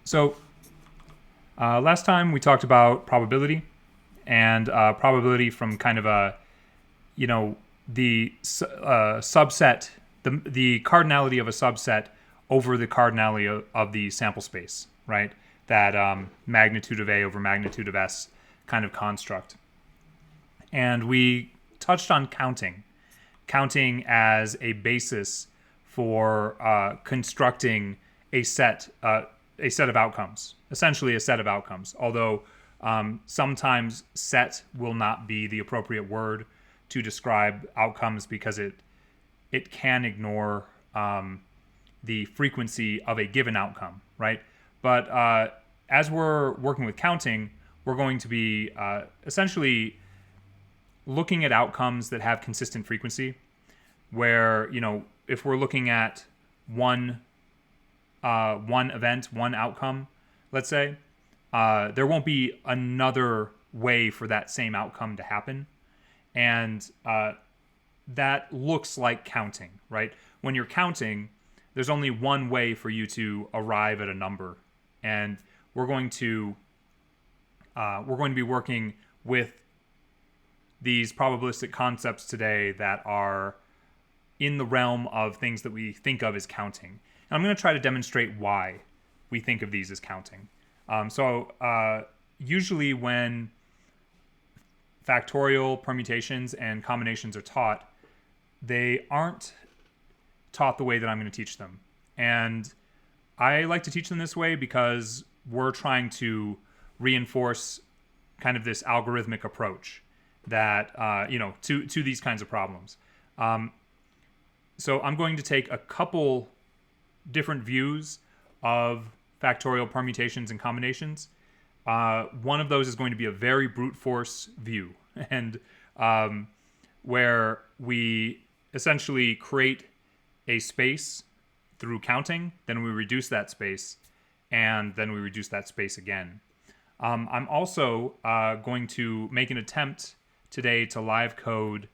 So last time we talked about probability and probability from kind of a, the subset, the cardinality of a subset over the cardinality of the sample space, right? That magnitude of A over magnitude of S kind of construct. And we touched on counting as a basis for constructing a set of outcomes, essentially a set of outcomes. Although sometimes set will not be the appropriate word to describe outcomes because it can ignore the frequency of a given outcome, right? But as we're working with counting, we're going to be essentially looking at outcomes that have consistent frequency, where if we're looking at one event, one outcome, let's say, there won't be another way for that same outcome to happen. And that looks like counting, right? When you're counting, there's only one way for you to arrive at a number. And we're going to be working with these probabilistic concepts today that are in the realm of things that we think of as counting. And I'm going to try to demonstrate why we think of these as counting. Usually when factorial permutations and combinations are taught, they aren't taught the way that I'm going to teach them. And I like to teach them this way because we're trying to reinforce kind of this algorithmic approach that, to these kinds of problems. So I'm going to take a couple different views of factorial permutations and combinations. One of those is going to be a very brute force view, and where we essentially create a space through counting, then we reduce that space, and then we reduce that space again. I'm also going to make an attempt today to live code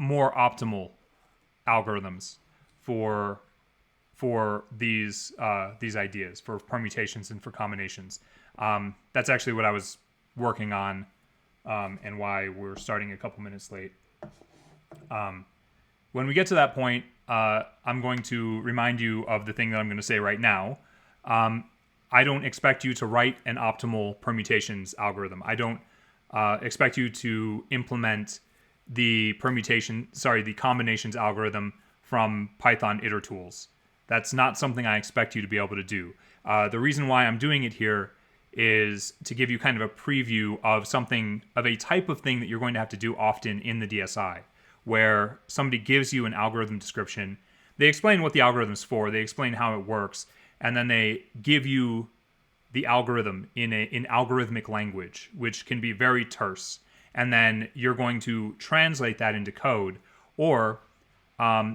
more optimal algorithms for these ideas, for permutations and for combinations. That's actually what I was working on, and why we're starting a couple minutes late. When we get to that point, I'm going to remind you of the thing that I'm going to say right now. I don't expect you to write an optimal permutations algorithm. I don't expect you to implement the combinations algorithm from Python Itertools. That's not something I expect you to be able to do. The reason why I'm doing it here is to give you kind of a preview of a type of thing that you're going to have to do often in the DSI, where somebody gives you an algorithm description. They explain what the algorithm's for, they explain how it works, and then they give you the algorithm in algorithmic language, which can be very terse. And then you're going to translate that into code, or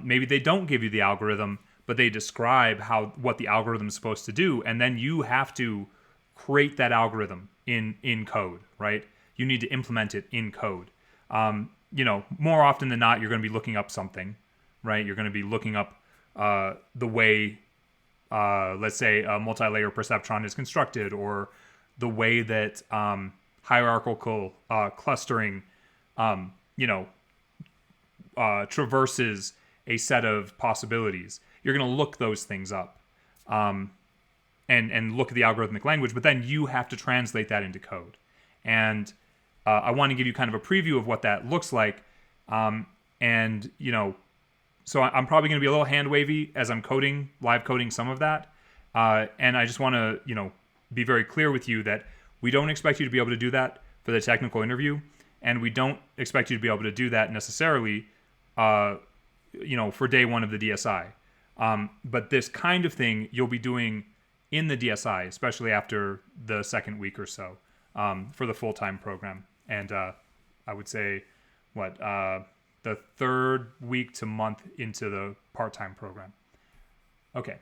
maybe they don't give you the algorithm, but they describe what the algorithm is supposed to do, and then you have to create that algorithm in code, right? You need to implement it in code. More often than not, you're going to be looking up something, right? You're going to be looking up the way, let's say, a multi-layer perceptron is constructed, or the way that hierarchical clustering, traverses a set of possibilities. You're going to look those things up, and look at the algorithmic language, but then you have to translate that into code. And I want to give you kind of a preview of what that looks like. So I'm probably going to be a little hand wavy as I'm live coding some of that. And I just want to, be very clear with you that we don't expect you to be able to do that for the technical interview, and we don't expect you to be able to do that necessarily, for day one of the DSI. But this kind of thing you'll be doing in the DSI, especially after the second week or so, for the full-time program. And I would say, the third week to month into the part-time program. Okay,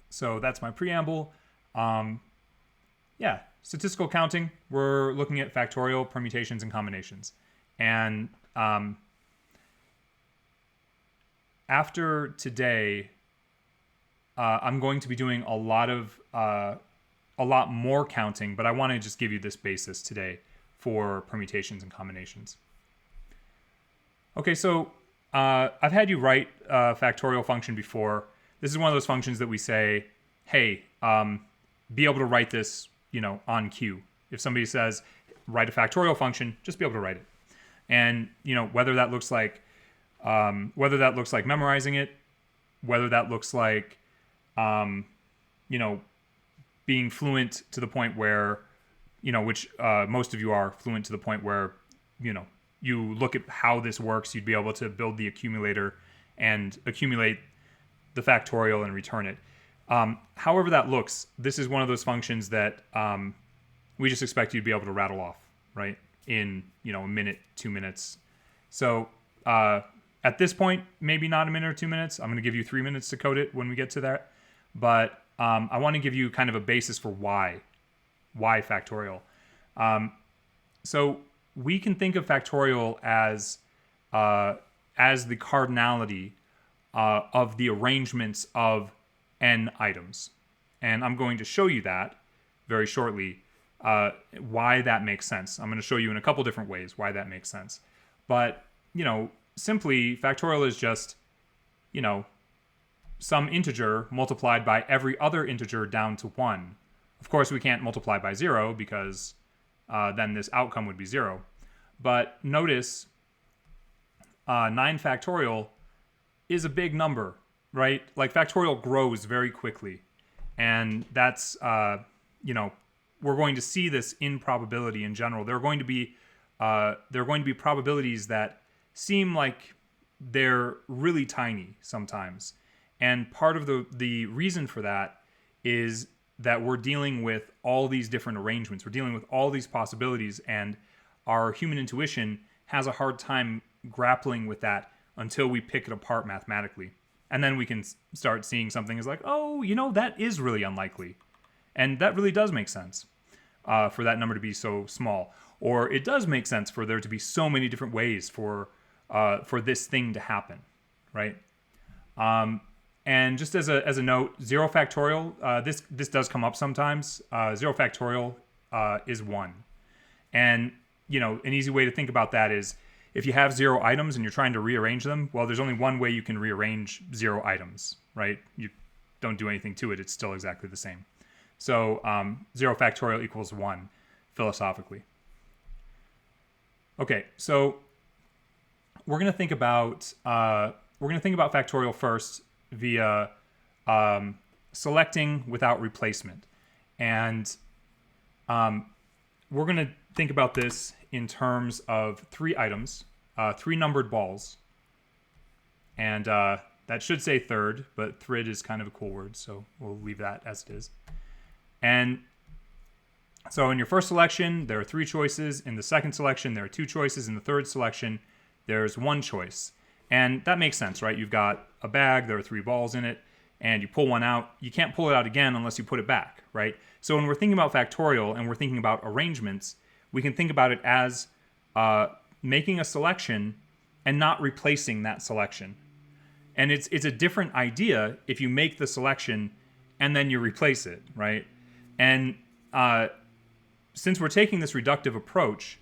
so that's my preamble. Statistical counting, we're looking at factorial permutations and combinations. And after today, I'm going to be doing a lot more counting, but I want to just give you this basis today for permutations and combinations. Okay, so I've had you write a factorial function before. This is one of those functions that we say, hey, be able to write this, on cue. If somebody says, write a factorial function, just be able to write it. And, whether that looks like memorizing it, whether that looks like, being fluent to the point where, which most of you are fluent to the point where, you look at how this works, you'd be able to build the accumulator and accumulate the factorial and return it. However that looks, this is one of those functions that we just expect you to be able to rattle off, right? In, a minute, 2 minutes. So at this point, maybe not a minute or 2 minutes. I'm going to give you 3 minutes to code it when we get to that. But I want to give you kind of a basis for why factorial. So we can think of factorial as the cardinality of the arrangements of n items. And I'm going to show you that very shortly, why that makes sense. I'm going to show you in a couple different ways why that makes sense. But, simply factorial is just, some integer multiplied by every other integer down to 1. Of course, we can't multiply by 0 because then this outcome would be 0. But notice 9 factorial is a big number, right? Like factorial grows very quickly. And that's, we're going to see this in probability in general. There are going to be probabilities that seem like they're really tiny sometimes. And part of the reason for that is that we're dealing with all these different arrangements. We're dealing with all these possibilities, and our human intuition has a hard time grappling with that until we pick it apart mathematically. And then we can start seeing something as like, oh, that is really unlikely. And that really does make sense for that number to be so small. Or it does make sense for there to be so many different ways for this thing to happen, right? And just as a note, 0 factorial, this does come up sometimes. 0 factorial is 1. And, an easy way to think about that is if you have 0 items and you're trying to rearrange them, well, there's only one way you can rearrange 0 items, right? You don't do anything to it. It's still exactly the same. So 0 factorial equals 1 philosophically. Okay, so we're going to think about factorial first via selecting without replacement. And we're going to think about this in terms of 3 items, 3 numbered balls. And that should say third, but thrid is kind of a cool word, so we'll leave that as it is. And so in your first selection, there are 3 choices. In the second selection, there are 2 choices. In the third selection, there's 1 choice. And that makes sense, right? You've got a bag, there are 3 balls in it, and you pull one out. You can't pull it out again unless you put it back, right? So when we're thinking about factorial and we're thinking about arrangements, we can think about it as making a selection and not replacing that selection. And it's a different idea if you make the selection and then you replace it, right? And since we're taking this reductive approach,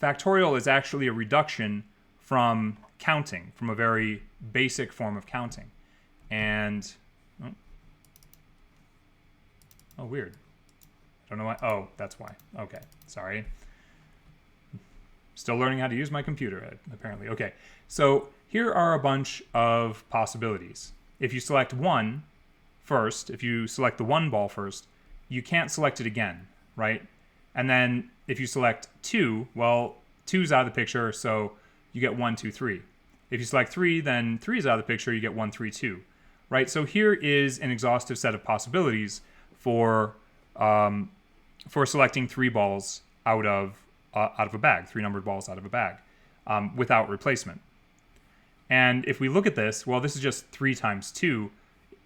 factorial is actually a reduction from counting, from a very basic form of counting. And, oh, weird. I don't know why. Oh, that's why. Okay, sorry. Still learning how to use my computer, apparently. Okay, so here are a bunch of possibilities. If you select 1 first, if you select the 1 ball first, you can't select it again, right? And then if you select 2, well, 2's out of the picture, so you get 1, 2, 3. If you select 3, then 3 is out of the picture, you get 1, 3, 2, right? So here is an exhaustive set of possibilities for selecting 3 balls out of a bag, 3 numbered balls out of a bag, without replacement. And if we look at this, well, this is just 3 times 2,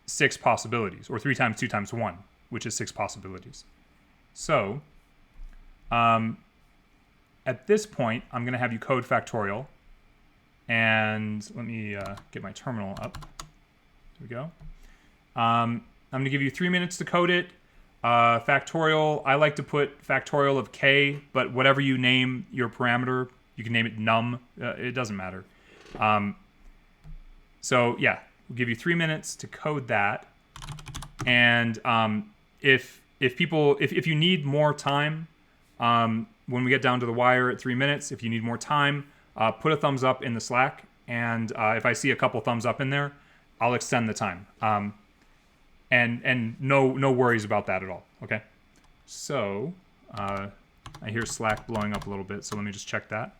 6 possibilities, or 3 times 2 times 1, which is 6 possibilities. So at this point, I'm going to have you code factorial. And let me get my terminal up. There we go. I'm going to give you 3 minutes to code it. Factorial, I like to put factorial of k, but whatever you name your parameter, you can name it num. It doesn't matter. So yeah, we'll give you 3 minutes to code that. And if you need more time, when we get down to the wire at 3 minutes, if you need more time, put a thumbs up in the Slack. And if I see a couple thumbs up in there, I'll extend the time. And no worries about that at all. Okay. So I hear Slack blowing up a little bit, so let me just check that.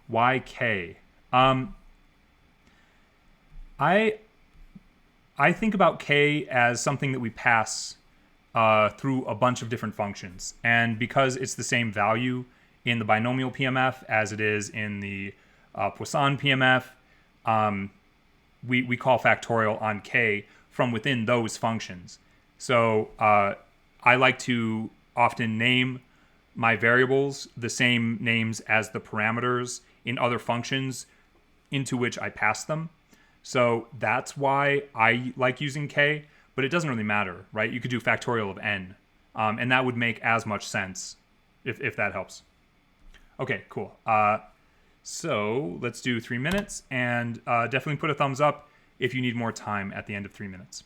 Why K? I think about K as something that we pass through a bunch of different functions. And because it's the same value in the binomial PMF as it is in the Poisson PMF, we call factorial on K from within those functions. So I like to often name my variables the same names as the parameters in other functions into which I pass them. So that's why I like using K, but it doesn't really matter, right? You could do factorial of n, and that would make as much sense if that helps. Okay, cool. So let's do 3 minutes, and definitely put a thumbs up if you need more time at the end of 3 minutes.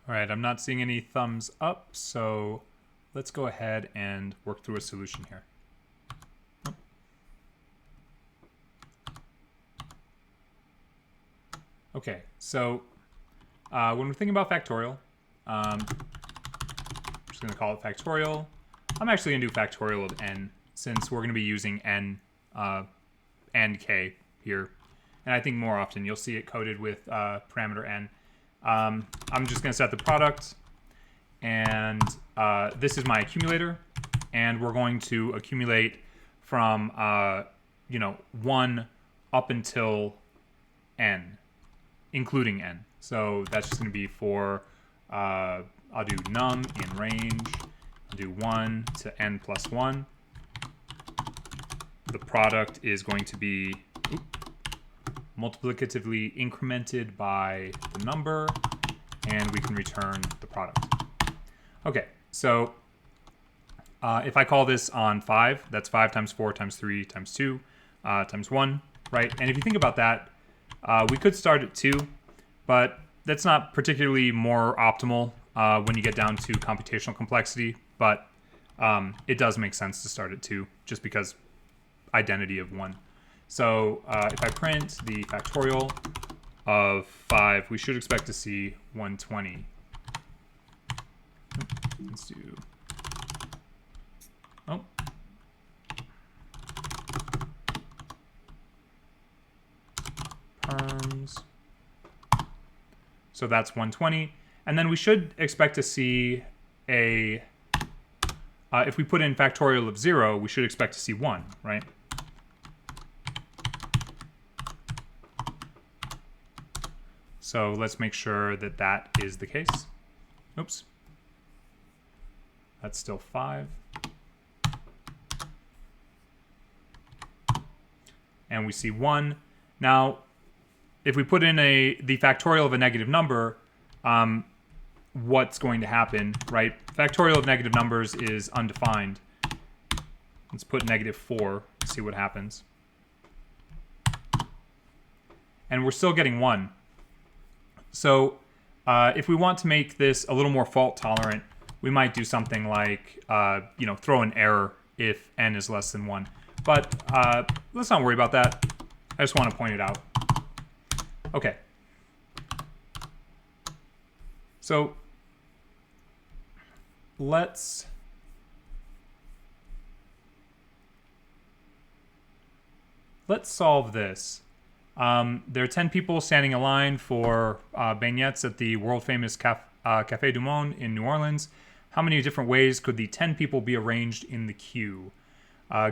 All right, I'm not seeing any thumbs up, so let's go ahead and work through a solution here. Okay, so when we're thinking about factorial, I'm just going to call it factorial. I'm actually going to do factorial of n, since we're going to be using n and k here. And I think more often you'll see it coded with parameter n. I'm just going to set the product, and this is my accumulator, and we're going to accumulate from 1 up until n, including n. So that's just going to be for I'll do num in range. I'll do 1 to n plus 1. The product is going to be multiplicatively incremented by the number, and we can return the product. Okay, so if I call this on 5, that's 5 times 4 times 3 times 2 times 1, right? And if you think about that, we could start at 2, but that's not particularly more optimal when you get down to computational complexity, but it does make sense to start at 2 just because identity of 1. So if I print the factorial of 5, we should expect to see 120. Let's do... Oh. Perms. So that's 120. And then we should expect to see a... if we put in factorial of 0, we should expect to see 1, right? So let's make sure that that is the case. Oops. That's still 5. And we see 1. Now, if we put in the factorial of a negative number, what's going to happen, right? Factorial of negative numbers is undefined. Let's put -4, see what happens. And we're still getting 1. So if we want to make this a little more fault tolerant, we might do something like, throw an error if n is less than 1. But let's not worry about that. I just want to point it out. Okay. So let's solve this. There are 10 people standing in line for beignets at the world-famous Café du Monde in New Orleans. How many different ways could the 10 people be arranged in the queue?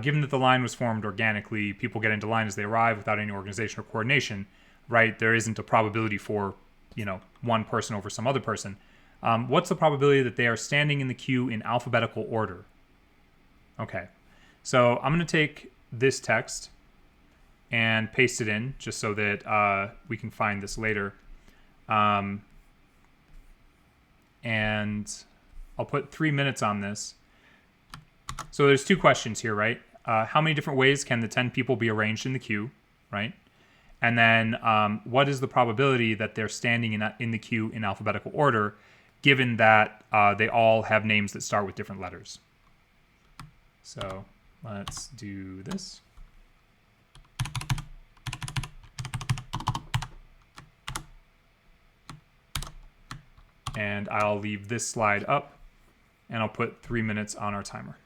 Given that the line was formed organically, people get into line as they arrive without any organization or coordination, right? There isn't a probability for, one person over some other person. What's the probability that they are standing in the queue in alphabetical order? Okay, so I'm going to take this text and paste it in just so that we can find this later. And I'll put 3 minutes on this. So there's 2 questions here, right? How many different ways can the 10 people be arranged in the queue, right? And then what is the probability that they're standing in the queue in alphabetical order, given that they all have names that start with different letters? So let's do this. And I'll leave this slide up, and I'll put 3 minutes on our timer.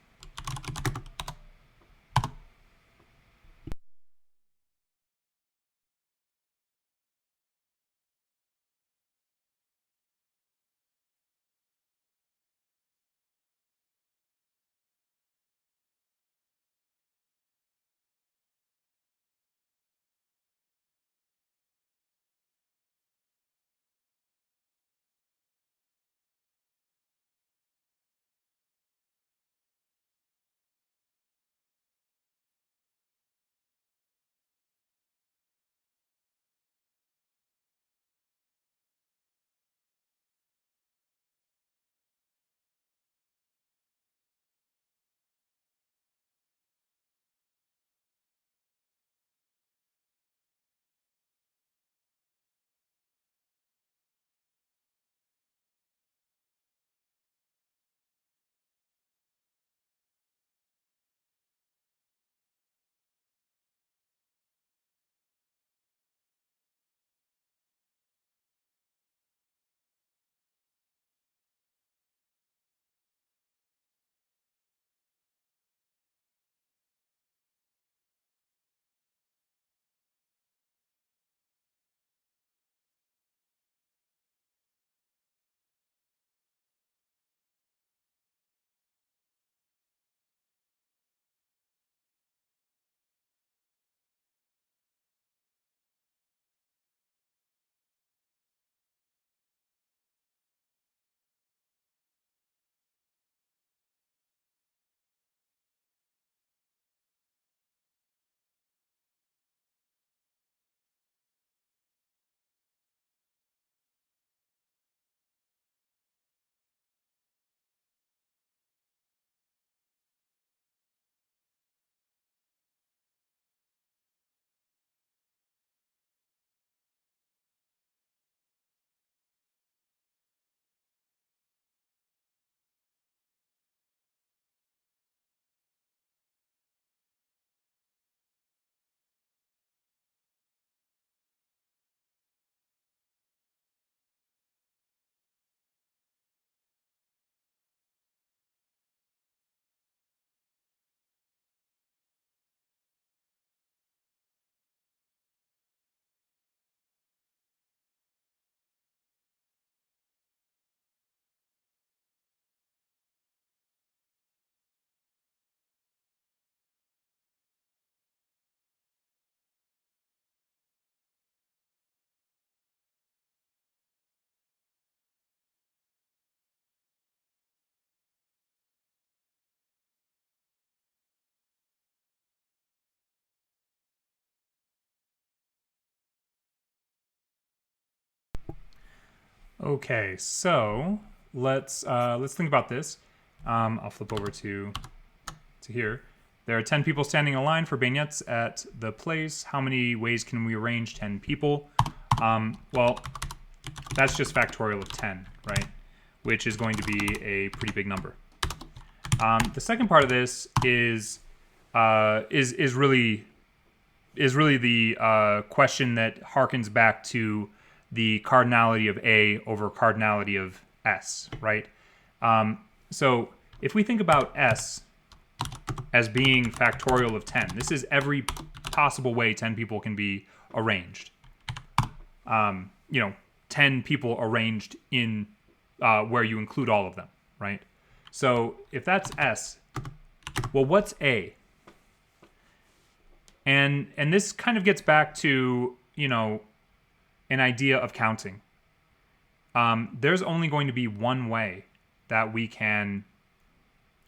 Okay, so let's think about this. I'll flip over to here. There are 10 people standing in line for beignets at the place. How many ways can we arrange 10 people? Well, that's just factorial of 10, right? Which is going to be a pretty big number. The second part of this is really the question that harkens back to the cardinality of A over cardinality of S, right? So if we think about S as being factorial of 10, this is every possible way 10 people can be arranged. 10 people arranged in where you include all of them, right? So if that's S, well, what's A? And this kind of gets back to, an idea of counting. There's only going to be one way that we can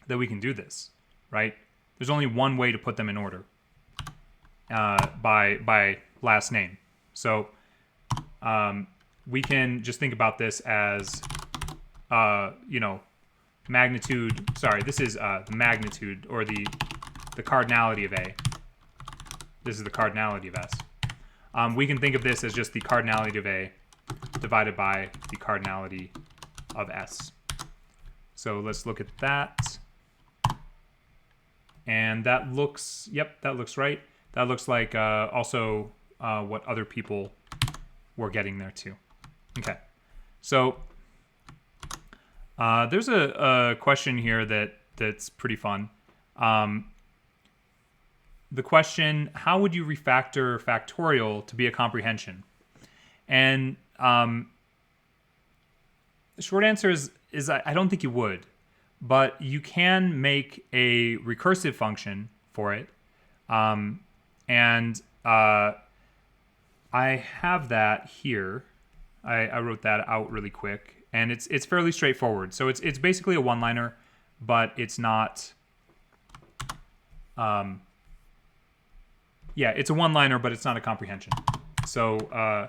do this, right? There's only one way to put them in order by last name. So we can just think about this as magnitude. Sorry, this is the magnitude or the cardinality of A. This is the cardinality of S. We can think of this as just the cardinality of A divided by the cardinality of S. So let's look at that. And that looks, that looks right. That looks like also what other people were getting there too. Okay. So there's a question here that's pretty fun. The question, how would you refactor factorial to be a comprehension? And the short answer is I don't think you would, but you can make a recursive function for it. And I have that here. I wrote that out really quick, and it's fairly straightforward. So it's basically a one-liner, but it's not. It's a one-liner, but it's not a comprehension. So I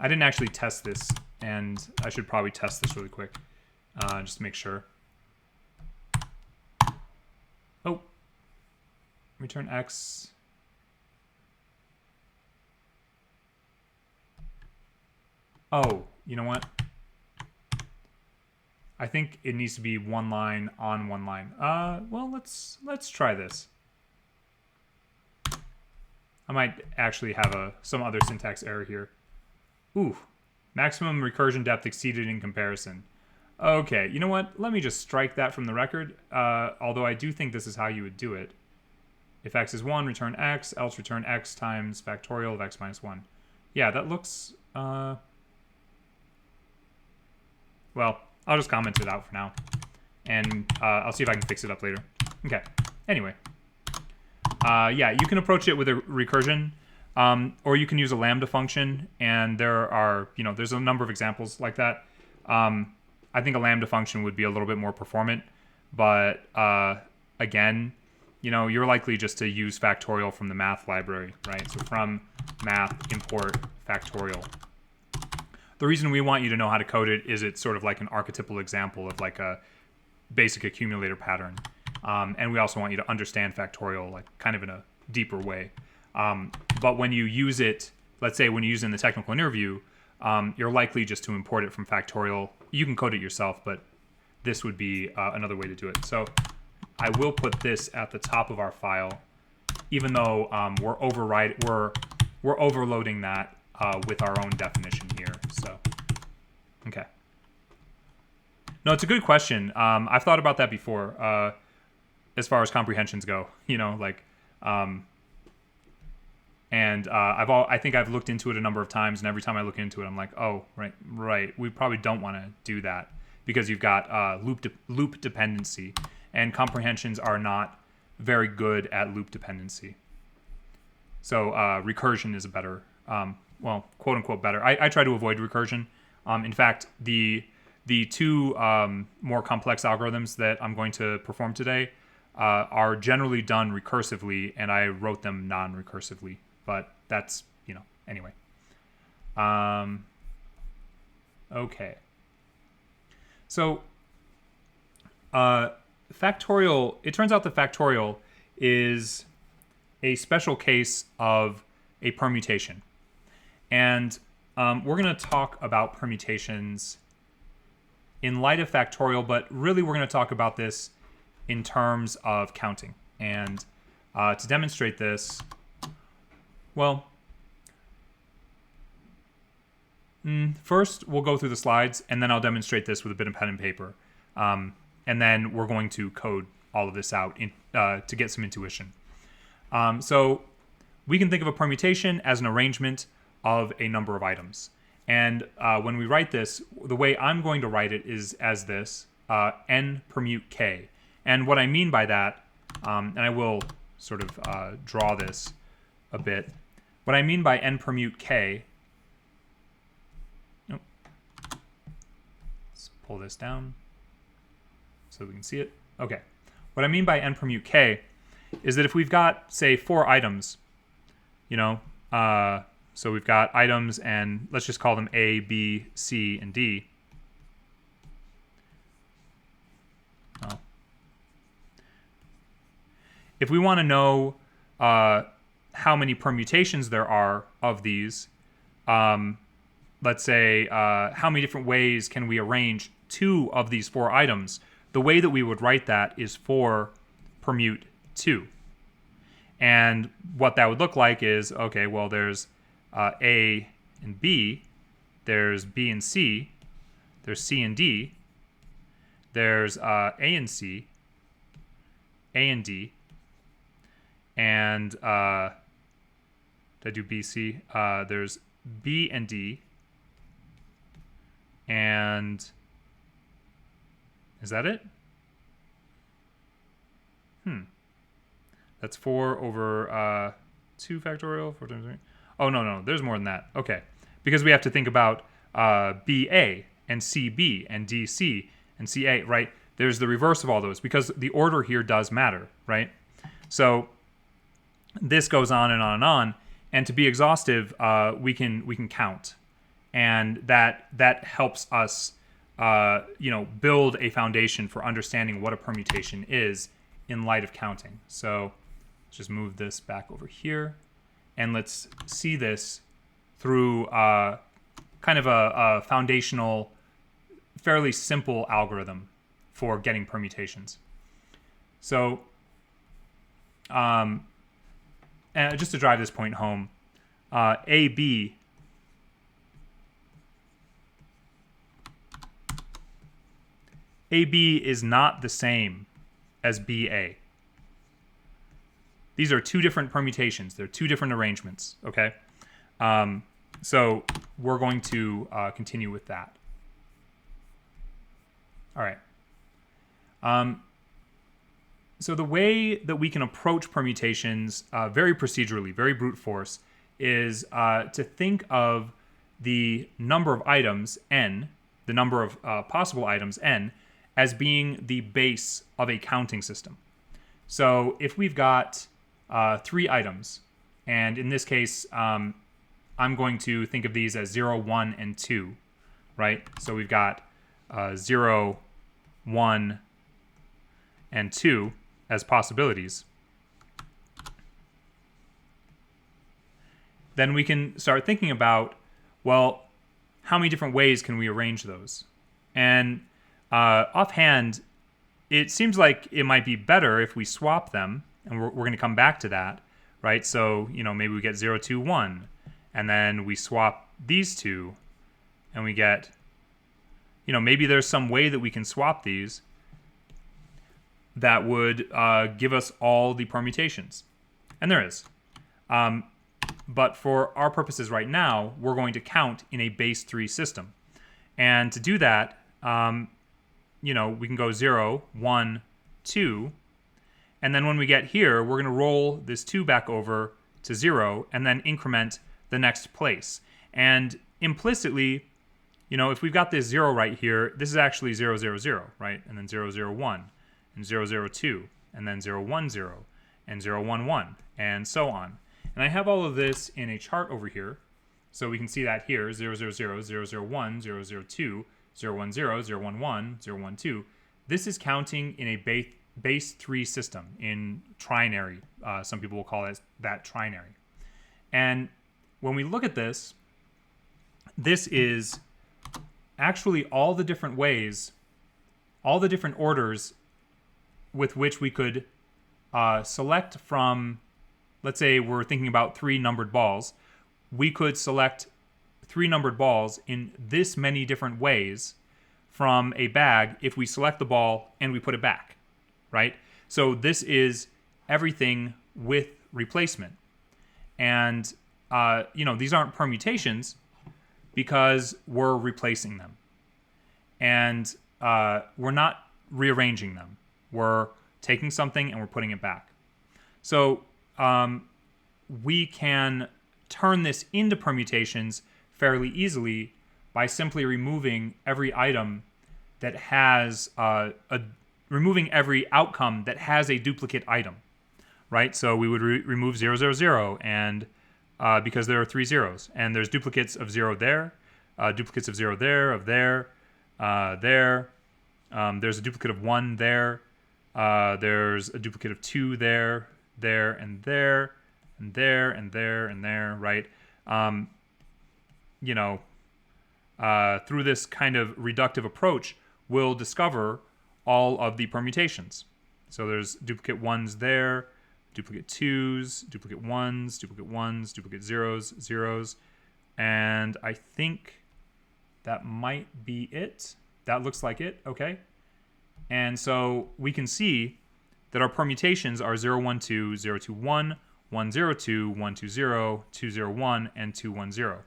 didn't actually test this, and I should probably test this really quick, just to make sure. Oh, return X. Oh, you know what? I think it needs to be one line on one line. Well, let's try this. I might actually have some other syntax error here. Ooh, maximum recursion depth exceeded in comparison. Okay, you know what? Let me just strike that from the record, although I do think this is how you would do it. If x is 1, return x, else return x times factorial of x minus 1. Yeah, that looks... well, I'll just comment it out for now. And I'll see if I can fix it up later. Okay, anyway. You can approach it with a recursion, or you can use a lambda function, and there are, there's a number of examples like that. I think a lambda function would be a little bit more performant, but again, you're likely just to use factorial from the math library, right? So from math, import factorial. The reason we want you to know how to code it is it's sort of like an archetypal example of like a basic accumulator pattern. And we also want you to understand factorial like kind of in a deeper way. But when you use it, let's say when you use it in the technical interview, you're likely just to import it from factorial. You can code it yourself, but this would be another way to do it. So I will put this at the top of our file, even though we're overloading that with our own definition here. So, okay. No, it's a good question. I've thought about that before. As far as comprehensions go, and I think I've looked into it a number of times, and every time I look into it, I'm like, oh, right, we probably don't want to do that because you've got loop dependency, and comprehensions are not very good at loop dependency. So recursion is a better, quote unquote better. I try to avoid recursion. In fact, the two more complex algorithms that I'm going to perform today are generally done recursively, and I wrote them non-recursively. But that's, anyway. Okay. So, factorial, it turns out that factorial is a special case of a permutation. And we're going to talk about permutations in light of factorial, but really we're going to talk about this in terms of counting. And to demonstrate this, well, first we'll go through the slides, and then I'll demonstrate this with a bit of pen and paper. And then we're going to code all of this out to get some intuition. So we can think of a permutation as an arrangement of a number of items. And when we write this, the way I'm going to write it is as this, n permute k. And what I mean by that, and I will sort of draw this a bit, what I mean by n permute k, let's pull this down so we can see it. Okay. What I mean by n permute k is that if we've got, say, 4 items, you know, so we've got items, and let's just call them A, B, C, and D. Oh. If we want to know how many permutations there are of these, let's say how many different ways can we arrange 2 of these 4 items, the way that we would write that is 4 permute 2. And what that would look like is, okay, well, there's A and B, there's B and C, there's C and D, there's A and C, A and D, and did I do B, C? There's B and D, and is that it? That's 4 over 2 factorial, 4 times 3. Oh, no, there's more than that. Okay. Because we have to think about BA and CB and DC and CA, right? There's the reverse of all those because the order here does matter, right? So this goes on and on and on. And to be exhaustive, we can count. And that helps us build a foundation for understanding what a permutation is in light of counting. So let's just move this back over here. And let's see this through kind of a foundational, fairly simple algorithm for getting permutations. So and just to drive this point home, AB is not the same as BA. These are 2 different permutations. They're 2 different arrangements, okay? So we're going to continue with that. All right. So the way that we can approach permutations very procedurally, very brute force, is to think of the number of items, n, the number of possible items, n, as being the base of a counting system. So if we've got 3 items, and in this case, I'm going to think of these as 0, 1, and 2, right? So we've got 0, 1, and 2 as possibilities. Then we can start thinking about, well, how many different ways can we arrange those? And offhand, it seems like it might be better if we swap them, and we're going to come back to that, right? So, maybe we get 0, 2, 1, and then we swap these 2, and we get, maybe there's some way that we can swap these that would give us all the permutations. And there is. But for our purposes right now, we're going to count in a base 3 system. And to do that, we can go 0, 1, 2, and then when we get here, we're going to roll this 2 back over to 0 and then increment the next place. And implicitly, if we've got this 0 right here, this is actually 0, 0, 0, right? And then 0, 0, 1, and 0, 0, 2, and then 0, 1, 0, and 0, 1, 1, and so on. And I have all of this in a chart over here. So we can see that here, 0, 0, 0, 0, 0, 1, 0, 0, 2, 0, 1, 0, 0, 1, 1, 0, 1, 2. This is counting in a base 3 system, in trinary. Some people will call it that trinary. And when we look at this, this is actually all the different ways, all the different orders with which we could select from, let's say we're thinking about 3 numbered balls. We could select 3 numbered balls in this many different ways from a bag if we select the ball and we put it back, right? So this is everything with replacement. And, these aren't permutations because we're replacing them. And we're not rearranging them. We're taking something and we're putting it back. So we can turn this into permutations fairly easily by simply removing every item that has removing every outcome that has a duplicate item, right? So we would remove 0, 0, 0, and because there are 3 zeros, and there's duplicates of 0 there, duplicates of 0 there, of there, there. There's a duplicate of 1 there. There's a duplicate of 2 there, there, and there, and there, and there, and there, right? Through this kind of reductive approach, we'll discover all of the permutations. So there's duplicate 1s there, duplicate 2s, duplicate 1s, duplicate 1s, duplicate 0s, 0s, and I think that might be it. That looks like it, okay? And so we can see that our permutations are 0, 1, 2, 0, 2, 1, 1, 0, 2, 1, 2, 0, 2, 0, 1, and 2, 1, 0.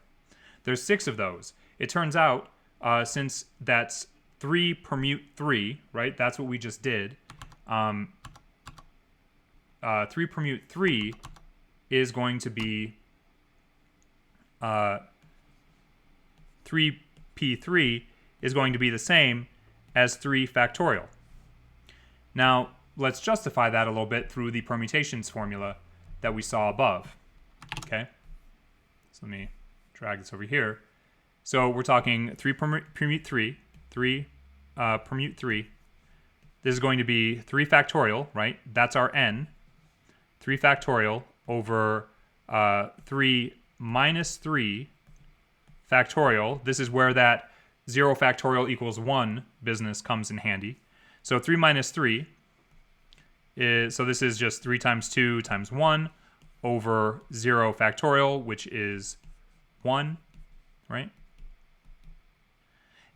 There's 6 of those. It turns out, since that's 3 permute 3, right? That's what we just did. 3 permute 3 is going to be 3p3 is going to be the same as 3 factorial. Now, let's justify that a little bit through the permutations formula that we saw above. Okay? So let me drag this over here. So we're talking 3 permute 3, 3 permute 3. This is going to be 3 factorial, right? That's our n. 3 factorial over 3 minus 3 factorial. This is where that 0 factorial equals 1 business comes in handy. So 3 minus 3 is, so this is just 3 times 2 times 1 over 0 factorial, which is 1, right?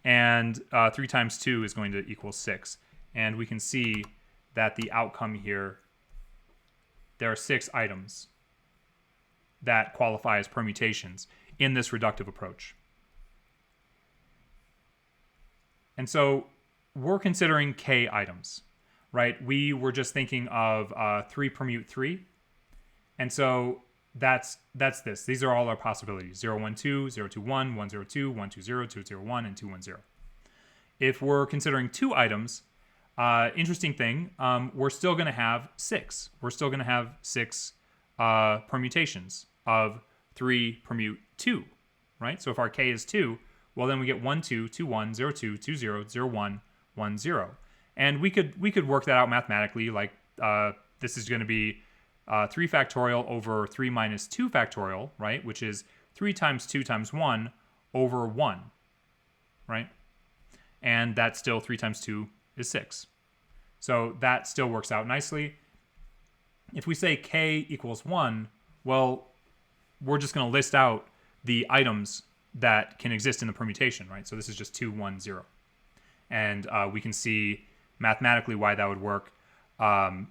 And 3 times 2 is going to equal 6. And we can see that the outcome here, there are 6 items that qualify as permutations in this reductive approach. And so we're considering k items, right? We were just thinking of 3 permute 3. And so that's this. These are all our possibilities. 0, 1, 2, 0, 2, 1, 1, 0, 2, 1, 2, 0, 2, 0, 1, and 2, 1, 0. If we're considering 2 items, interesting thing, we're still going to have 6. We're still going to have 6 permutations of 3 permute 2, right? So if our k is 2, well, then we get 1, 2, 2, 1, 0, 2, 2, 0, 0, 1, 1, 0. And we could work that out mathematically, like this is going to be 3 factorial over 3 minus 2 factorial, right? Which is 3 times 2 times 1 over 1, right? And that's still 3 times 2 is 6. So that still works out nicely. If we say k equals 1, well, we're just going to list out the items that can exist in the permutation, right? So this is just 2, 1, 0. And we can see mathematically why that would work. 3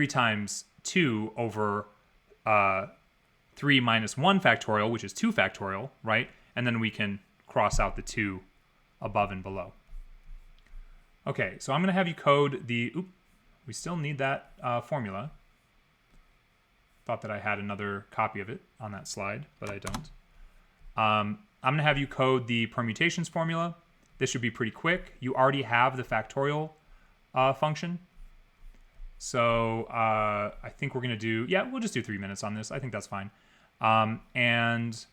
times 2 over 3 minus 1 factorial, which is 2 factorial, right? And then we can cross out the 2 above and below. Okay, so I'm going to have you code the... we still need that formula. Thought that I had another copy of it on that slide, but I don't. I'm going to have you code the permutations formula. This should be pretty quick. You already have the factorial function. So I think we're going to do... yeah, we'll just do 3 minutes on this. I think that's fine. And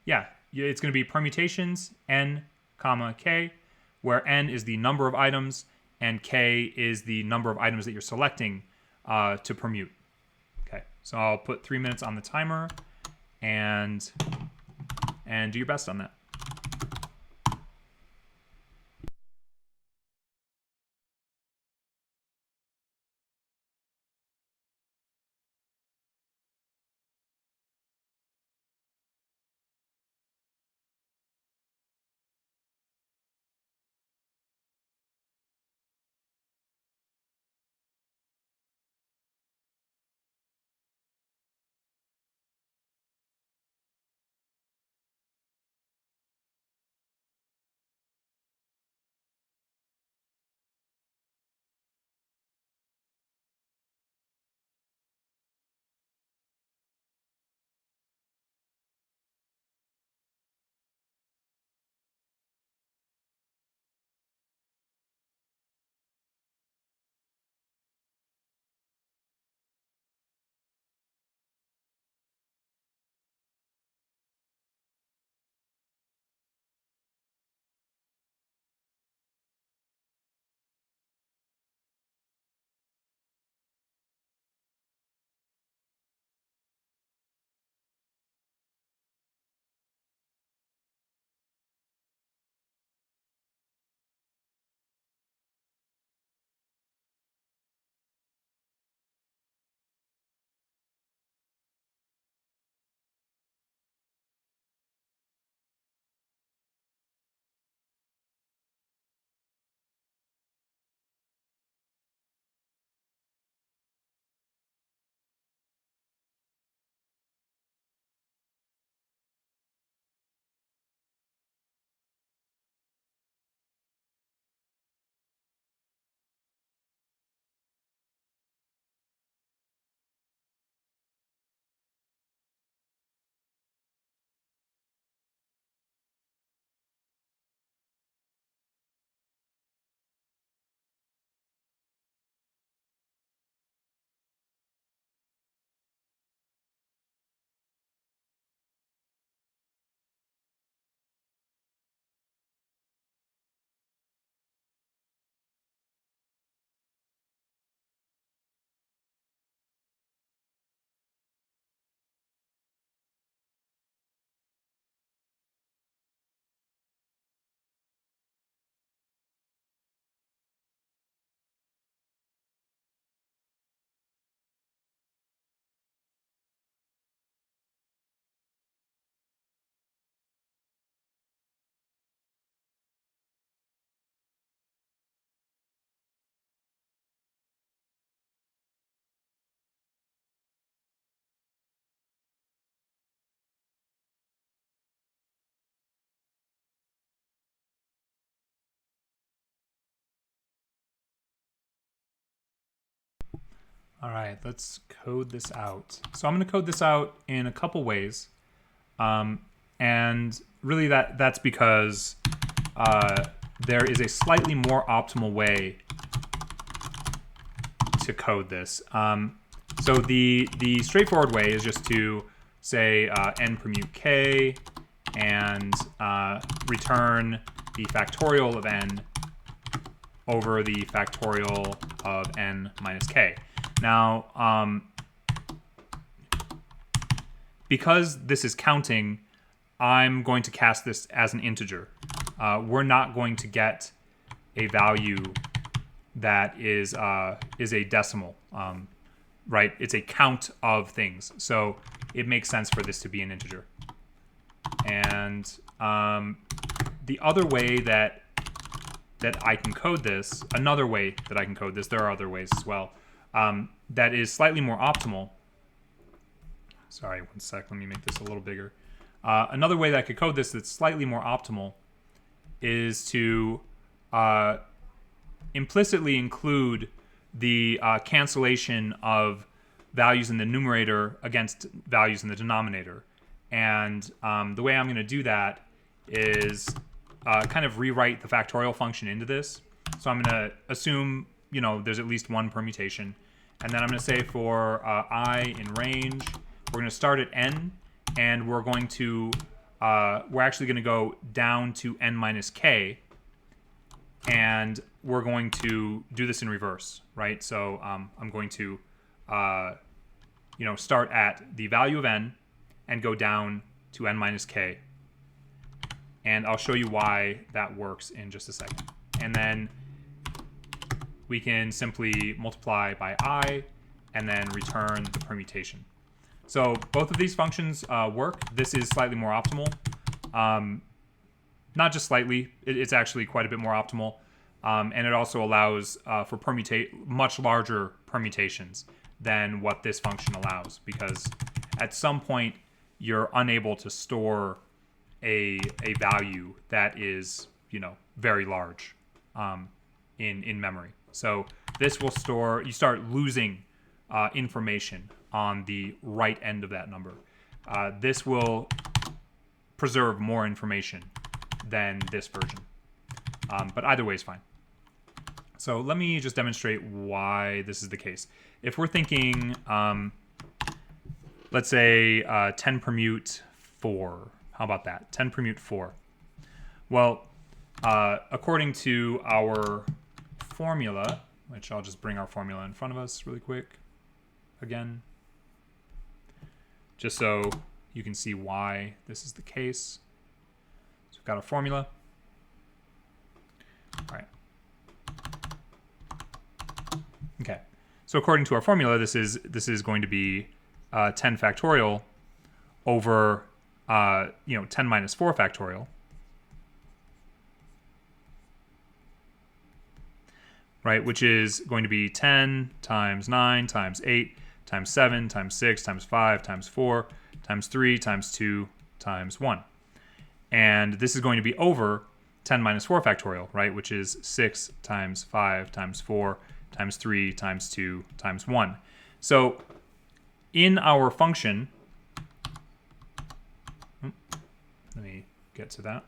yeah, it's going to be permutations n, comma, k, where n is the number of items and k is the number of items that you're selecting to permute. Okay, so I'll put 3 minutes on the timer and do your best on that. All right, let's code this out. So I'm going to code this out in a couple ways. And really that's because there is a slightly more optimal way to code this. So the straightforward way is just to say n permute k and return the factorial of n over the factorial of n minus k. Now, because this is counting, I'm going to cast this as an integer. We're not going to get a value that is a decimal, right? It's a count of things. So it makes sense for this to be an integer. And the other way that I can code this, another way that I can code this, there are other ways as well, that is slightly more optimal. Sorry, one sec, let me make this a little bigger. Another way that I could code this that's slightly more optimal is to implicitly include the cancellation of values in the numerator against values in the denominator. And the way I'm going to do that is kind of rewrite the factorial function into this. So I'm going to assume, there's at least one permutation. And then I'm going to say for I in range, we're going to start at n, and we're going to we're actually going to go down to n minus k, and we're going to do this in reverse, right? So I'm going to start at the value of n and go down to n minus k. And I'll show you why that works in just a second. And then we can simply multiply by I and then return the permutation. So both of these functions work. This is slightly more optimal. Not just slightly, it's actually quite a bit more optimal. And it also allows for much larger permutations than what this function allows, because at some point you're unable to store a value that is, very large in memory. So this will store, you start losing information on the right end of that number. This will preserve more information than this version. But either way is fine. So let me just demonstrate why this is the case. If we're thinking, let's say 10 permute 4. How about that? 10 permute 4. Well, according to our formula, which I'll just bring our formula in front of us really quick again, just so you can see why this is the case. So we've got our formula. All right. Okay. So according to our formula, this is going to be 10 factorial over 10 minus 4 factorial. Right, which is going to be 10 times 9 times 8 times 7 times 6 times 5 times 4 times 3 times 2 times 1. And this is going to be over 10 minus 4 factorial, right, which is 6 times 5 times 4 times 3 times 2 times 1. So in our function, let me get to that.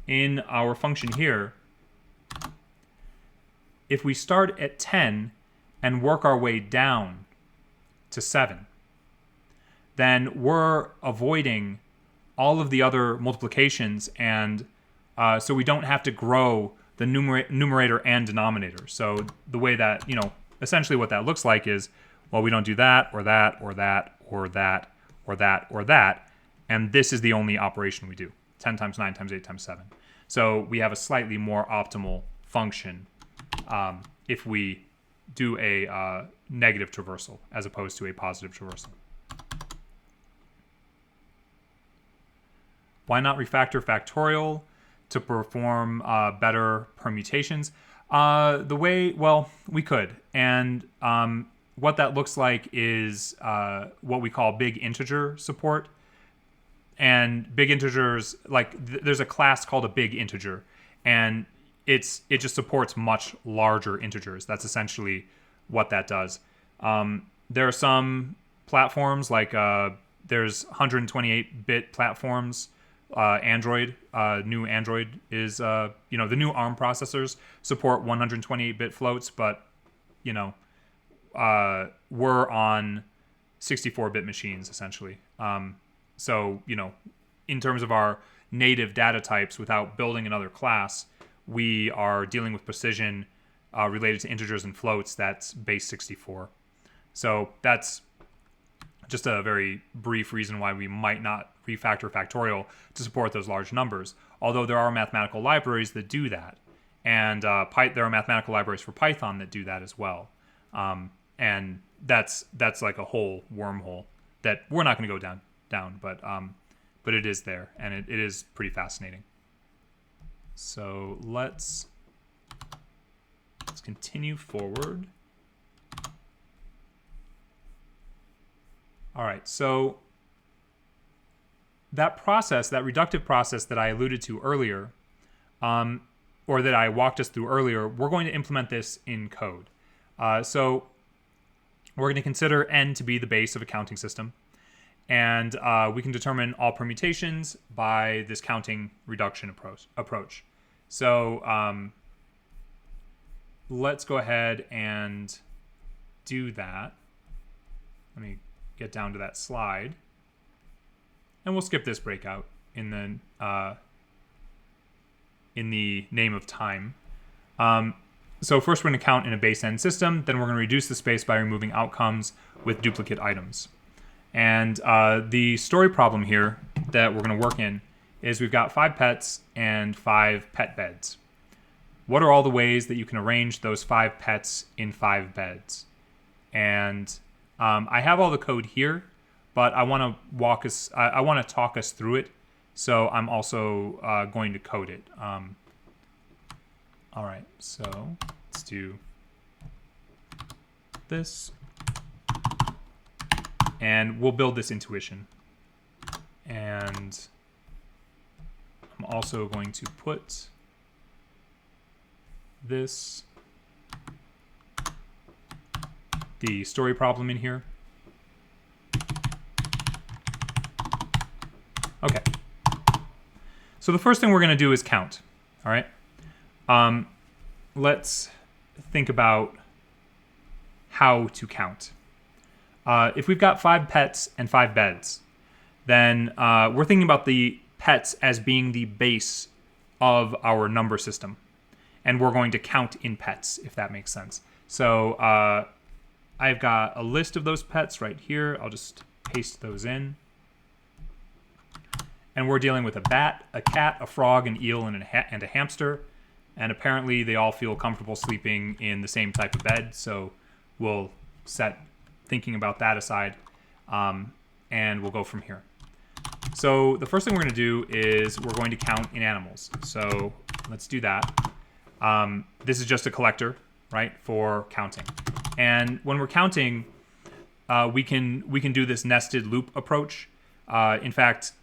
In our function here, if we start at 10 and work our way down to 7, then we're avoiding all of the other multiplications, and so we don't have to grow the numerator and denominator. So the way that, essentially what that looks like is, well, we don't do that, or that, or that, or that, or that, or that, and this is the only operation we do, 10 times 9 times 8 times 7. So we have a slightly more optimal function if we do a negative traversal as opposed to a positive traversal. Why not refactor factorial to perform better permutations? We could. And what that looks like is what we call big integer support. And big integers, there's a class called a big integer, and it just supports much larger integers. That's essentially what that does. There are some platforms there's 128-bit platforms. Android, new Android is, the new ARM processors support 128-bit floats, but, we're on 64-bit machines, essentially. So, in terms of our native data types, without building another class, we are dealing with precision related to integers and floats that's base 64. So that's just a very brief reason why we might not refactor factorial to support those large numbers, although there are mathematical libraries that do that. And there are mathematical libraries for Python that do that as well. And that's like a whole wormhole that we're not going to go down, but it is there, and it is pretty fascinating. So let's continue forward. All right, so that process, that reductive process that I alluded to earlier, or that I walked us through earlier, we're going to implement this in code. So we're going to consider n to be the base of a counting system, and we can determine all permutations by this counting reduction approach. So let's go ahead and do that. Let me get down to that slide. and we'll skip this breakout in the name of time. So first we're going to count in a base n system, then we're going to reduce the space by removing outcomes with duplicate items. And the story problem here that we're going to work in is we've got 5 pets and 5 pet beds. What are all the ways that you can arrange those 5 pets in 5 beds? And I have all the code here, but I want to talk us through it. So I'm also going to code it. All right, so let's do this. And we'll build this intuition. And I'm also going to put the story problem in here. Okay. So the first thing we're going to do is count. All right. Let's think about how to count. If we've got 5 pets and 5 beds, then we're thinking about the pets as being the base of our number system. And we're going to count in pets, if that makes sense. So I've got a list of those pets right here. I'll just paste those in. And we're dealing with a bat, a cat, a frog, an eel, and a hamster. And apparently they all feel comfortable sleeping in the same type of bed. So we'll set thinking about that aside, and we'll go from here. So the first thing we're going to do is we're going to count in animals. So let's do that. This is just a collector, right, for counting. And when we're counting, we can do this nested loop approach. In fact,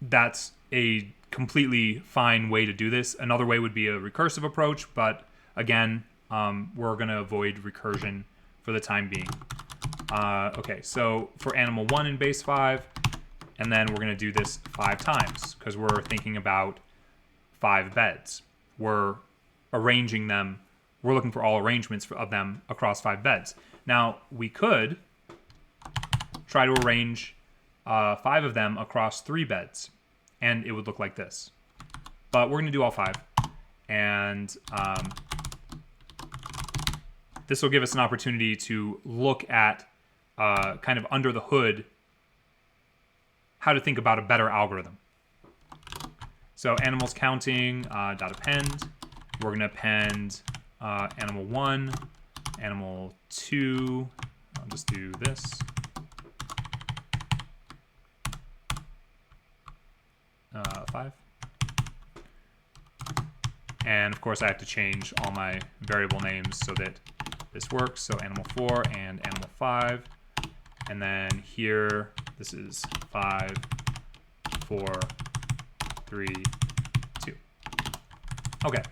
that's a completely fine way to do this. Another way would be a recursive approach, but again, we're going to avoid recursion for the time being. Okay, so for animal 1 in base 5, and then we're going to do this 5 times because we're thinking about 5 beds. We're arranging them. We're looking for all arrangements of them across 5 beds. Now, we could try to arrange 5 of them across 3 beds, and it would look like this. But we're going to do all 5, and this will give us an opportunity to look at kind of under the hood how to think about a better algorithm. So animals counting, dot append. We're going to append animal 1, animal 2. I'll just do this. Five. And of course I have to change all my variable names so that this works. So animal 4 and animal 5. And then here, this is 5, 4, 3, 2. Okay.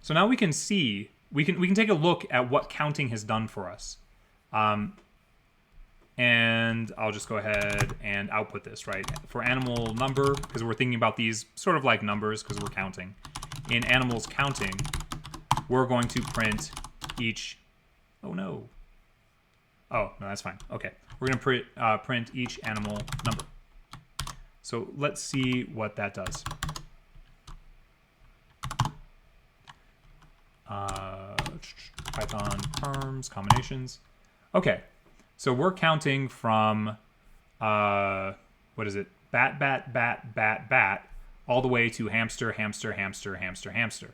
So now we can see, we can take a look at what counting has done for us. And I'll just go ahead and output this, right? For animal number, because we're thinking about these sort of like numbers because we're counting. In animals counting, we're going to print each, oh no. Oh, no, that's fine. Okay. We're going to print each animal number. So let's see what that does. Python perms, combinations. Okay. So we're counting from, what is it? Bat, bat, bat, bat, bat, all the way to hamster, hamster, hamster, hamster, hamster.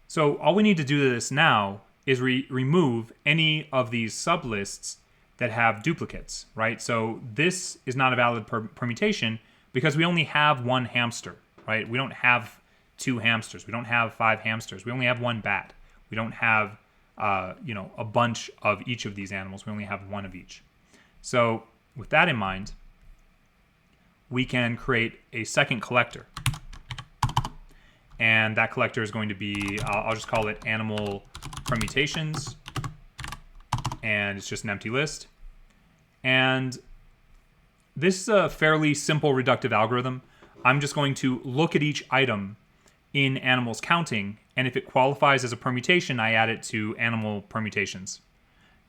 So all we need to do to this now is remove any of these sublists that have duplicates, right? So this is not a valid permutation because we only have 1 hamster, right? We don't have 2 hamsters. We don't have 5 hamsters. We only have 1 bat. We don't have a bunch of each of these animals. We only have 1 of each. So with that in mind, we can create a second collector. And that collector is going to be, I'll just call it animal permutations. And it's just an empty list. And this is a fairly simple reductive algorithm. I'm just going to look at each item in animals counting, and if it qualifies as a permutation, I add it to animal permutations.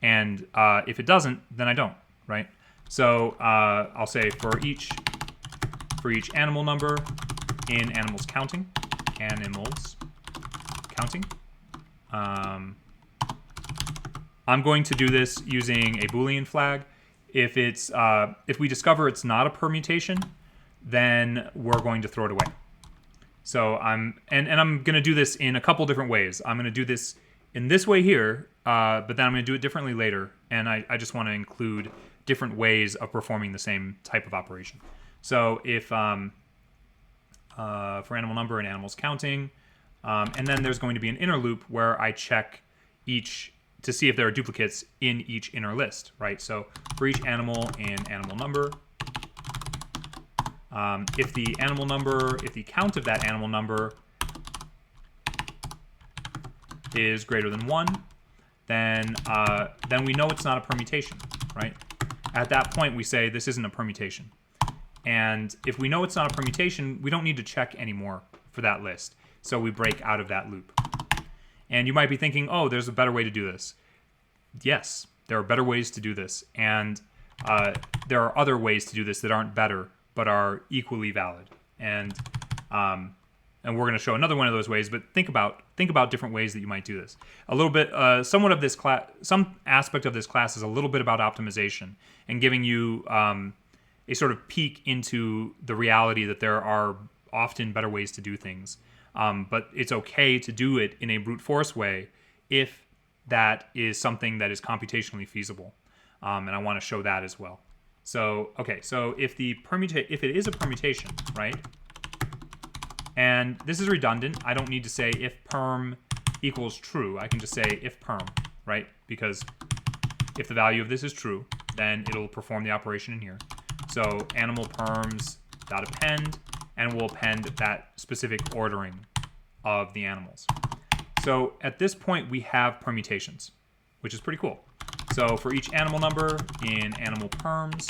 And if it doesn't, then I don't, right? So I'll say for each for each animal number in animals counting. I'm going to do this using a Boolean flag. If we discover it's not a permutation, then we're going to throw it away. So I'm going to do this in a couple different ways. I'm going to do this in this way here, but then I'm going to do it differently later. And I just want to include different ways of performing the same type of operation. So if for animal number and animals counting, and then there's going to be an inner loop where I check each to see if there are duplicates in each inner list, right? So for each animal and animal number, if the count of that animal number is greater than 1, then we know it's not a permutation, right? At that point, we say this isn't a permutation. And if we know it's not a permutation, we don't need to check anymore for that list. So we break out of that loop. And you might be thinking, oh, there's a better way to do this. Yes, there are better ways to do this. And there are other ways to do this that aren't better, but are equally valid. And we're going to show another one of those ways, but think about different ways that you might do this. A little bit, somewhat of this class, some aspect of this class is a little bit about optimization and giving you a sort of peek into the reality that there are often better ways to do things. But it's okay to do it in a brute force way if that is something that is computationally feasible. And I want to show that as well. So, okay, so if it is a permutation, right? And this is redundant. I don't need to say if perm equals true. I can just say if perm, right? Because if the value of this is true, then it'll perform the operation in here. So animal perms dot append, and we'll append that specific ordering of the animals. So at this point, we have permutations, which is pretty cool. So for each animal number in animal perms,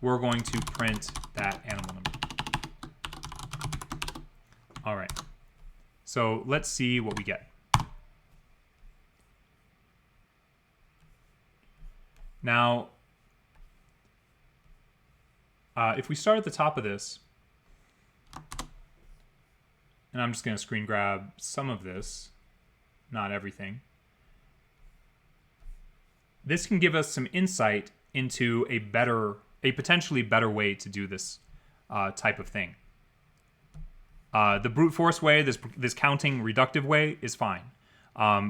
we're going to print that animal number. All right. So let's see what we get. Now, if we start at the top of this, and I'm just going to screen grab some of this, not everything. This can give us some insight into a potentially better way to do this type of thing. The brute force way, this counting reductive way, is fine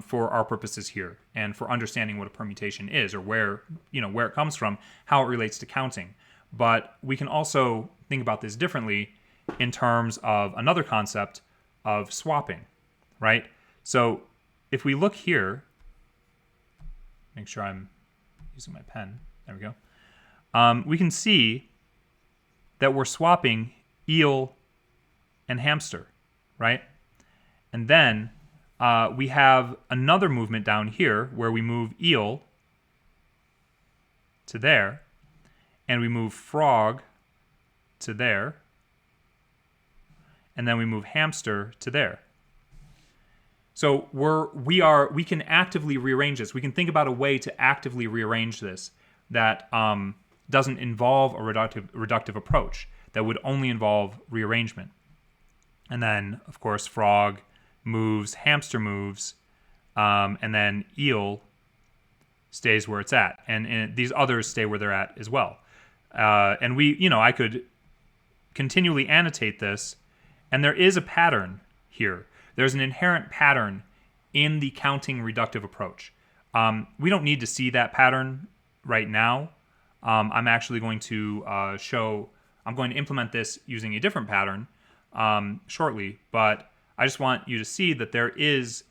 for our purposes here and for understanding what a permutation is or where it comes from, how it relates to counting. But we can also think about this differently in terms of another concept of swapping, right? So if we look here, make sure I'm using my pen. There we go. We can see that we're swapping eel and hamster, right? And then we have another movement down here where we move eel to there, and we move frog to there, and then we move hamster to there. So we can actively rearrange this. We can think about a way to actively rearrange this that doesn't involve a reductive approach, that would only involve rearrangement. And then, of course, frog moves, hamster moves, and then eel stays where it's at. And these others stay where they're at as well. And I could continually annotate this, and there is a pattern here. There's an inherent pattern in the counting reductive approach. We don't need to see that pattern right now. I'm actually going to I'm going to implement this using a different pattern shortly, but I just want you to see that there is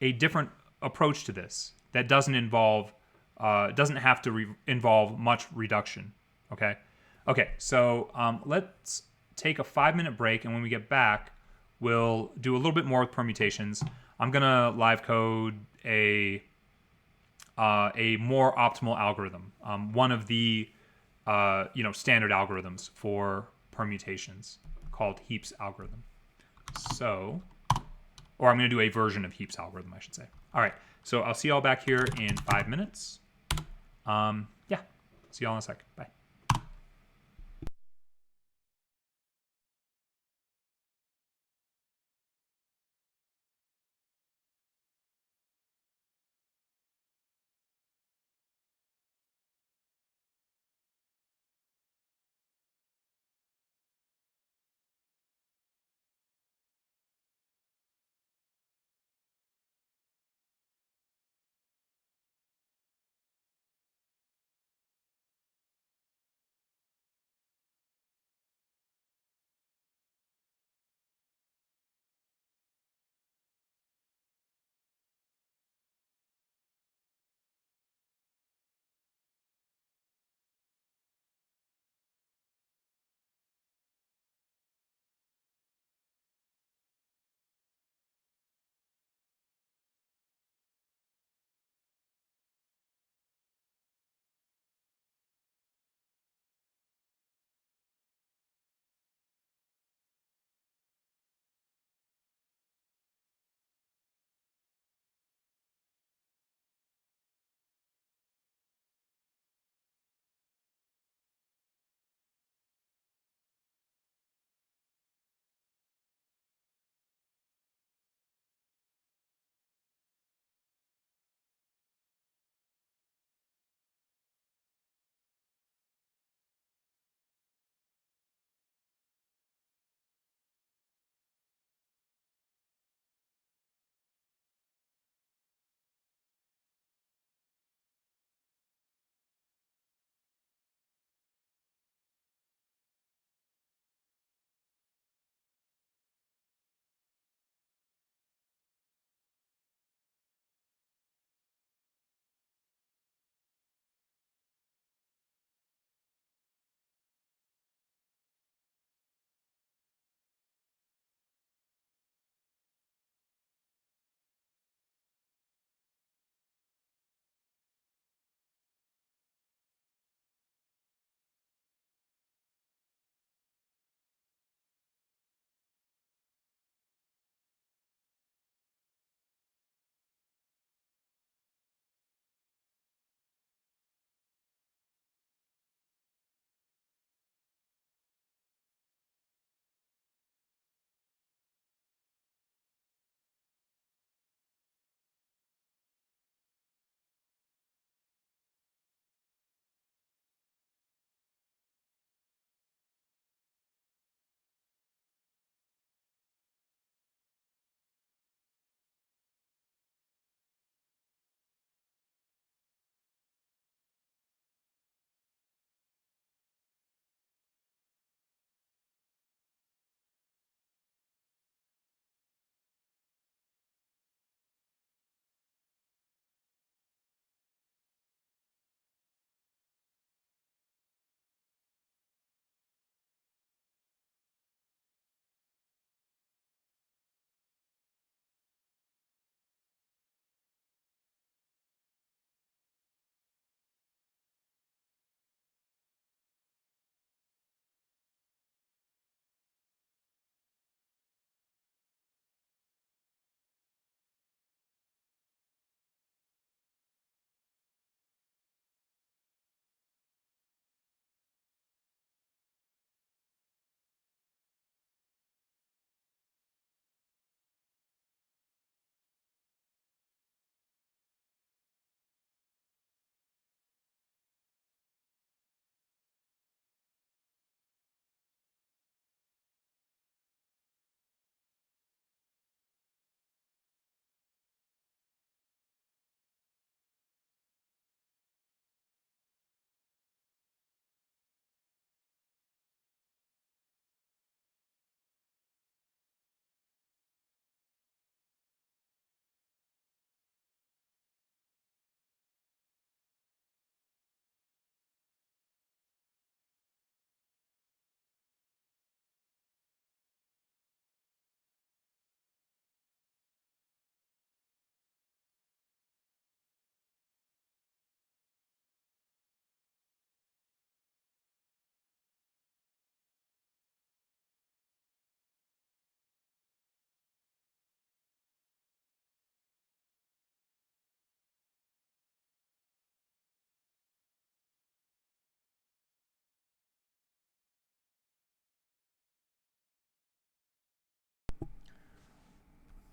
a different approach to this that doesn't have to involve much reduction. Okay, so let's take a 5-minute break, and when we get back, we'll do a little bit more with permutations. I'm gonna live code a more optimal algorithm, one of the standard algorithms for permutations called Heap's algorithm. Or I'm gonna do a version of Heap's algorithm, I should say. All right, so I'll see y'all back here in 5 minutes. Yeah, See y'all in a sec. Bye.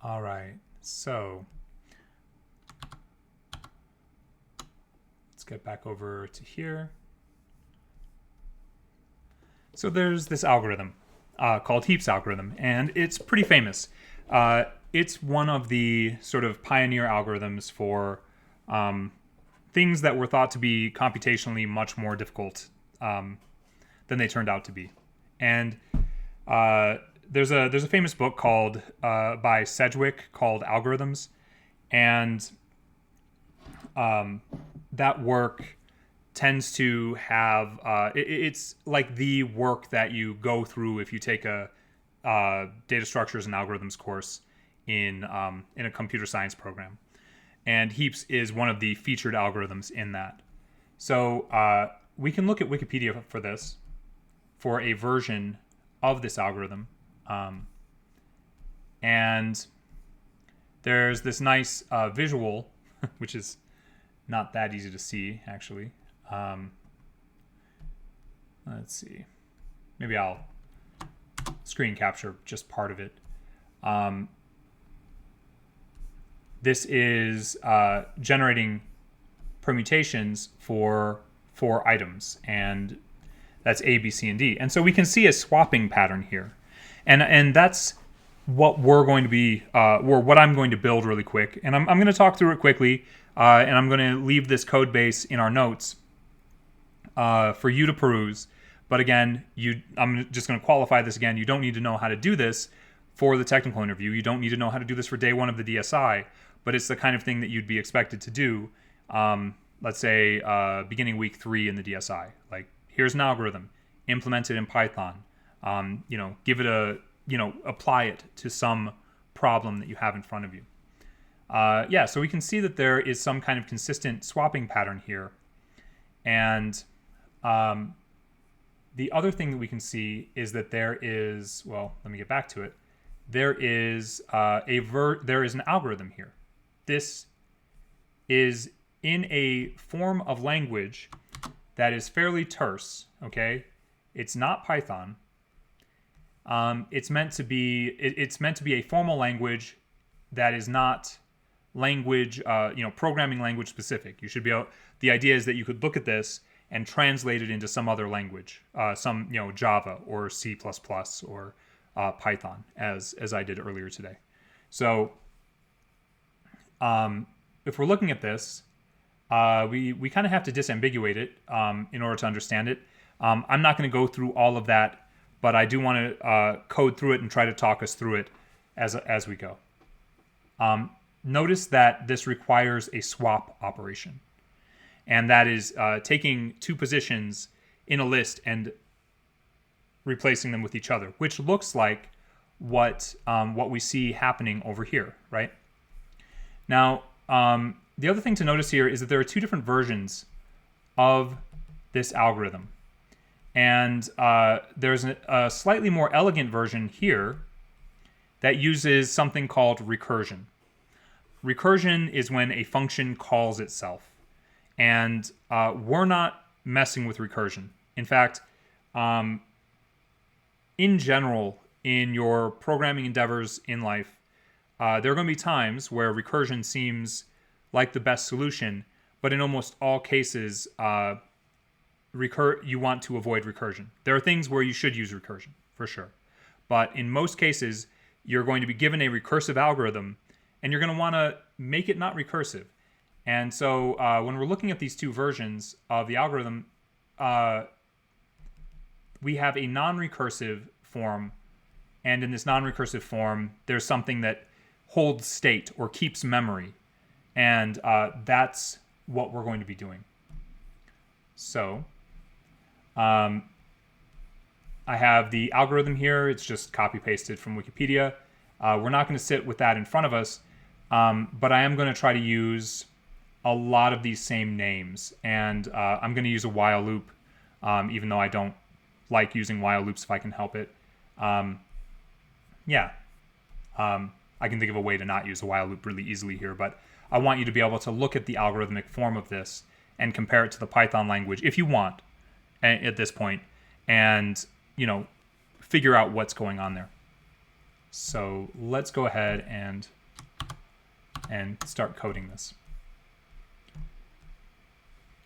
All right, so let's get back over to here. So there's this algorithm called Heap's algorithm, and it's pretty famous. It's one of the sort of pioneer algorithms for things that were thought to be computationally much more difficult than they turned out to be. And there's a famous book called by Sedgwick called Algorithms, and that work tends to have it's like the work that you go through if you take a data structures and algorithms course in a computer science program. And Heaps is one of the featured algorithms in that. So we can look at Wikipedia for this, for a version of this algorithm. And there's this nice visual, which is not that easy to see, actually. Let's see. Maybe I'll screen capture just part of it. This is generating permutations for 4 items, and that's A, B, C, and D. And so we can see a swapping pattern here. And that's what we're going to be, or what I'm going to build really quick. And I'm going to talk through it quickly, and I'm going to leave this code base in our notes for you to peruse. But again, I'm just going to qualify this again. You don't need to know how to do this for the technical interview. You don't need to know how to do this for day 1 of the DSI, but it's the kind of thing that you'd be expected to do, let's say, beginning week 3 in the DSI. Like, here's an algorithm, implement it in Python, give it apply it to some problem that you have in front of you. So we can see that there is some kind of consistent swapping pattern here. And the other thing that we can see is that there is, well, let me get back to it. There is there is an algorithm here. This is in a form of language that is fairly terse. Okay, it's not Python. It's meant to be a formal language that is not language, programming language specific. You should be able. The idea is that you could look at this and translate it into some other language, some Java or C++ or Python, as I did earlier today. So if we're looking at this, we kind of have to disambiguate it in order to understand it. I'm not going to go through all of that, but I do want to code through it and try to talk us through it as we go. Notice that this requires a swap operation, and that is taking 2 positions in a list and replacing them with each other, which looks like what we see happening over here, right? Now, the other thing to notice here is that there are 2 different versions of this algorithm. And there's a slightly more elegant version here that uses something called recursion. Recursion is when a function calls itself. And we're not messing with recursion. In fact, in general, in your programming endeavors in life, there are going to be times where recursion seems like the best solution, but in almost all cases, you want to avoid recursion. There are things where you should use recursion, for sure. But in most cases, you're going to be given a recursive algorithm, and you're going to want to make it not recursive. And so when we're looking at these 2 versions of the algorithm, we have a non-recursive form, and in this non-recursive form, there's something that holds state or keeps memory. And that's what we're going to be doing. So I have the algorithm here. It's just copy-pasted from Wikipedia. We're not going to sit with that in front of us, but I am going to try to use a lot of these same names. And I'm going to use a while loop, even though I don't like using while loops if I can help it. I can think of a way to not use a while loop really easily here, but I want you to be able to look at the algorithmic form of this and compare it to the Python language if you want at this point, and figure out what's going on there. So let's go ahead and start coding this.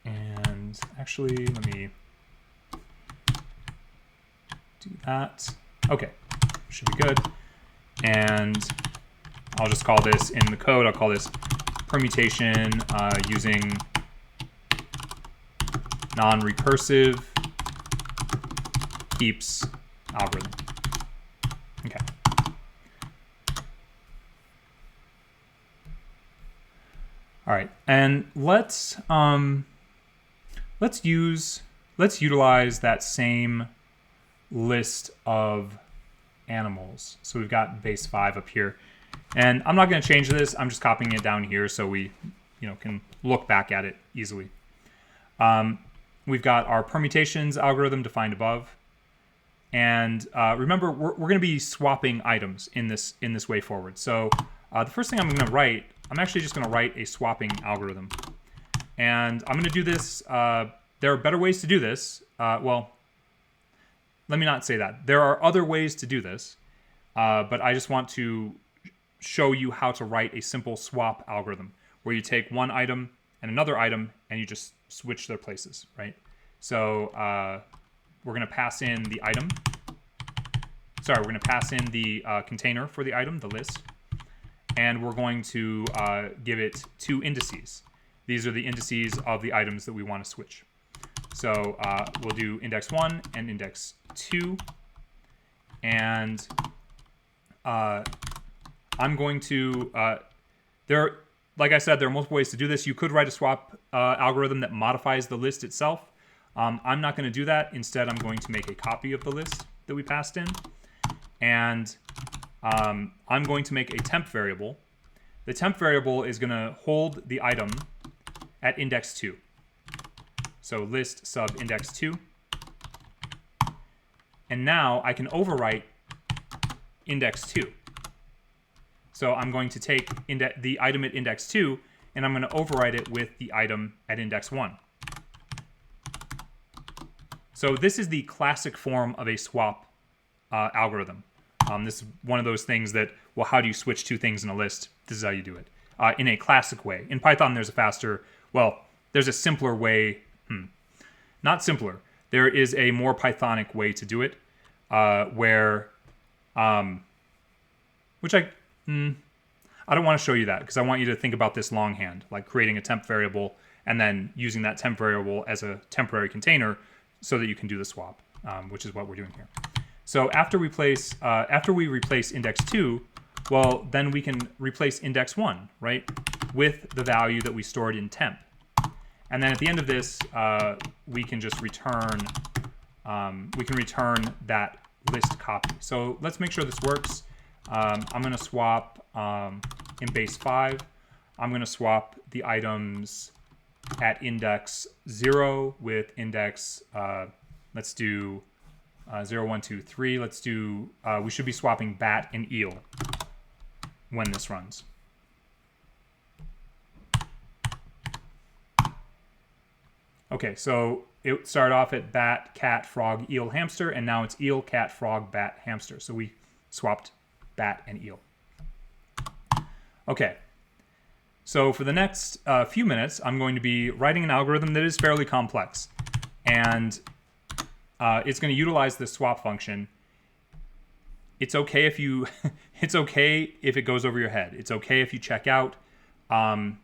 And actually, let me do that. Okay, should be good. And I'll just call this in the code, I'll call this permutation using non-recursive heaps algorithm. Okay. All right, and let's utilize that same list of animals. So we've got base 5 up here, and I'm not going to change this. I'm just copying it down here so we, can look back at it easily. We've got our permutations algorithm defined above, and remember we're going to be swapping items in this way forward. So the first thing I'm going to write, I'm actually just going to write a swapping algorithm, and I'm going to do this. There are better ways to do this. Well, let me not say that. There are other ways to do this, but I just want to show you how to write a simple swap algorithm where you take one item and another item and you just switch their places, right? So we're going to pass in the item. Sorry, we're going to pass in the container for the item, the list, and we're going to give it 2 indices. These are the indices of the items that we want to switch. So we'll do index 1 and index 2, and I'm going to, like I said, there are multiple ways to do this. You could write a swap algorithm that modifies the list itself. I'm not going to do that. Instead, I'm going to make a copy of the list that we passed in, and I'm going to make a temp variable. The temp variable is going to hold the item at index 2. So list sub index 2. And now I can overwrite index 2. So I'm going to take the item at index 2, and I'm going to overwrite it with the item at index 1. So this is the classic form of a swap algorithm. This is one of those things that, well, how do you switch 2 things in a list? This is how you do it in a classic way. In Python, there's a simpler way. Not simpler. There is a more Pythonic way to do it, which I don't want to show you that because I want you to think about this longhand, like creating a temp variable and then using that temp variable as a temporary container so that you can do the swap, which is what we're doing here. So after we replace index 2, well, then we can replace index 1, right, with the value that we stored in temp. And then at the end of this, we can just return that list copy. So let's make sure this works. I'm going to swap in base 5. I'm going to swap the items at index 0 with index, let's do 0, 1, 2, 3. Let's do, we should be swapping bat and eel when this runs. Okay, so it started off at bat, cat, frog, eel, hamster, and now it's eel, cat, frog, bat, hamster. So we swapped bat and eel. Okay, so for the next few minutes, I'm going to be writing an algorithm that is fairly complex. And it's going to utilize this swap function. It's okay if you, it's okay if it goes over your head. It's okay if you check out. Don't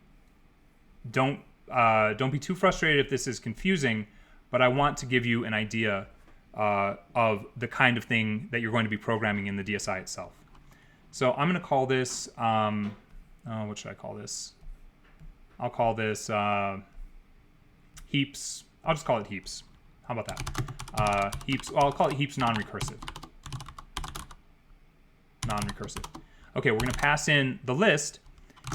be too frustrated if this is confusing, but I want to give you an idea of the kind of thing that you're going to be programming in the DSI itself. So I'm going to call this, what should I call this? I'll call this heaps. I'll just call it heaps. How about that? Heaps, well, I'll call it heaps non-recursive. Non-recursive. Okay, we're going to pass in the list.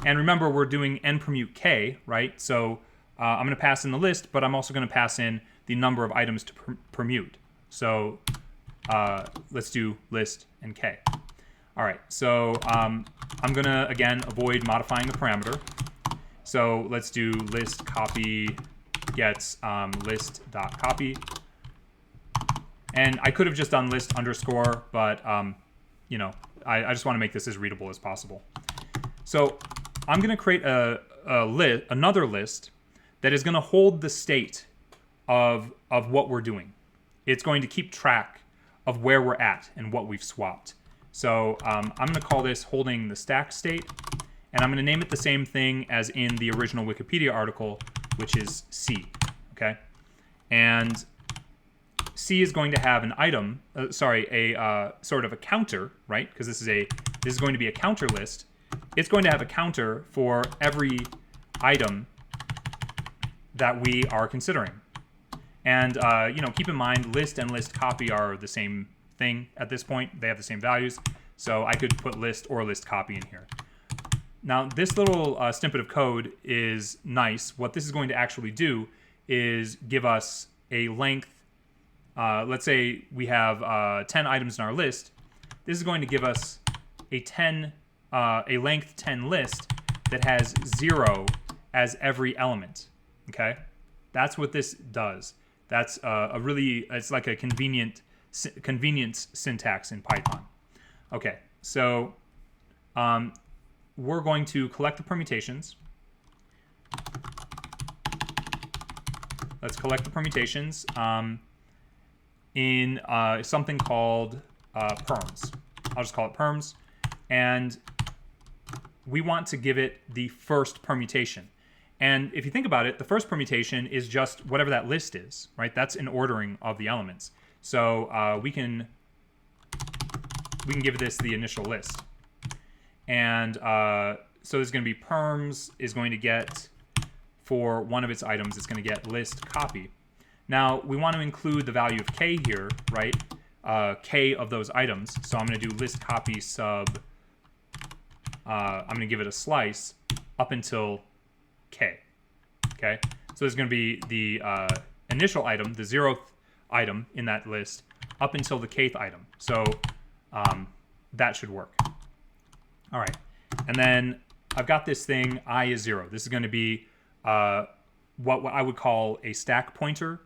And remember, we're doing n permute k, right? So I'm going to pass in the list, but I'm also going to pass in the number of items to permute. So let's do list and k. All right, so I'm going to, again, avoid modifying the parameter. So let's do list copy gets list.copy. And I could have just done list underscore, but, I just want to make this as readable as possible. So I'm going to create another list that is going to hold the state of what we're doing. It's going to keep track of where we're at and what we've swapped. So I'm going to call this holding the stack state, and I'm going to name it the same thing as in the original Wikipedia article, which is C. Okay, and C is going to have an item, sort of a counter, right? Because this is going to be a counter list. It's going to have a counter for every item that we are considering. And keep in mind, list and list copy are the same thing at this point. They have the same values. So I could put list or list copy in here. Now, this little snippet of code is nice. What this is going to actually do is give us a length. Let's say we have 10 items in our list. This is going to give us a length 10 list that has 0 as every element. Okay, that's what this does. That's it's like a convenience syntax in Python. Okay, so we're going to collect the permutations. Let's collect the permutations in something called perms. I'll just call it perms. And we want to give it the first permutation. And if you think about it, the first permutation is just whatever that list is, right? That's an ordering of the elements. So we can give this the initial list. And so there's going to be perms is going to get, for one of its items, it's going to get list copy. Now, we want to include the value of k here, right? K of those items. So I'm going to do list copy sub, I'm going to give it a slice up until k. Okay? So there's going to be the initial item, the 0th item in that list, up until the kth item. So that should work. All right. And then I've got this thing, I is 0. This is going to be what I would call a stack pointer.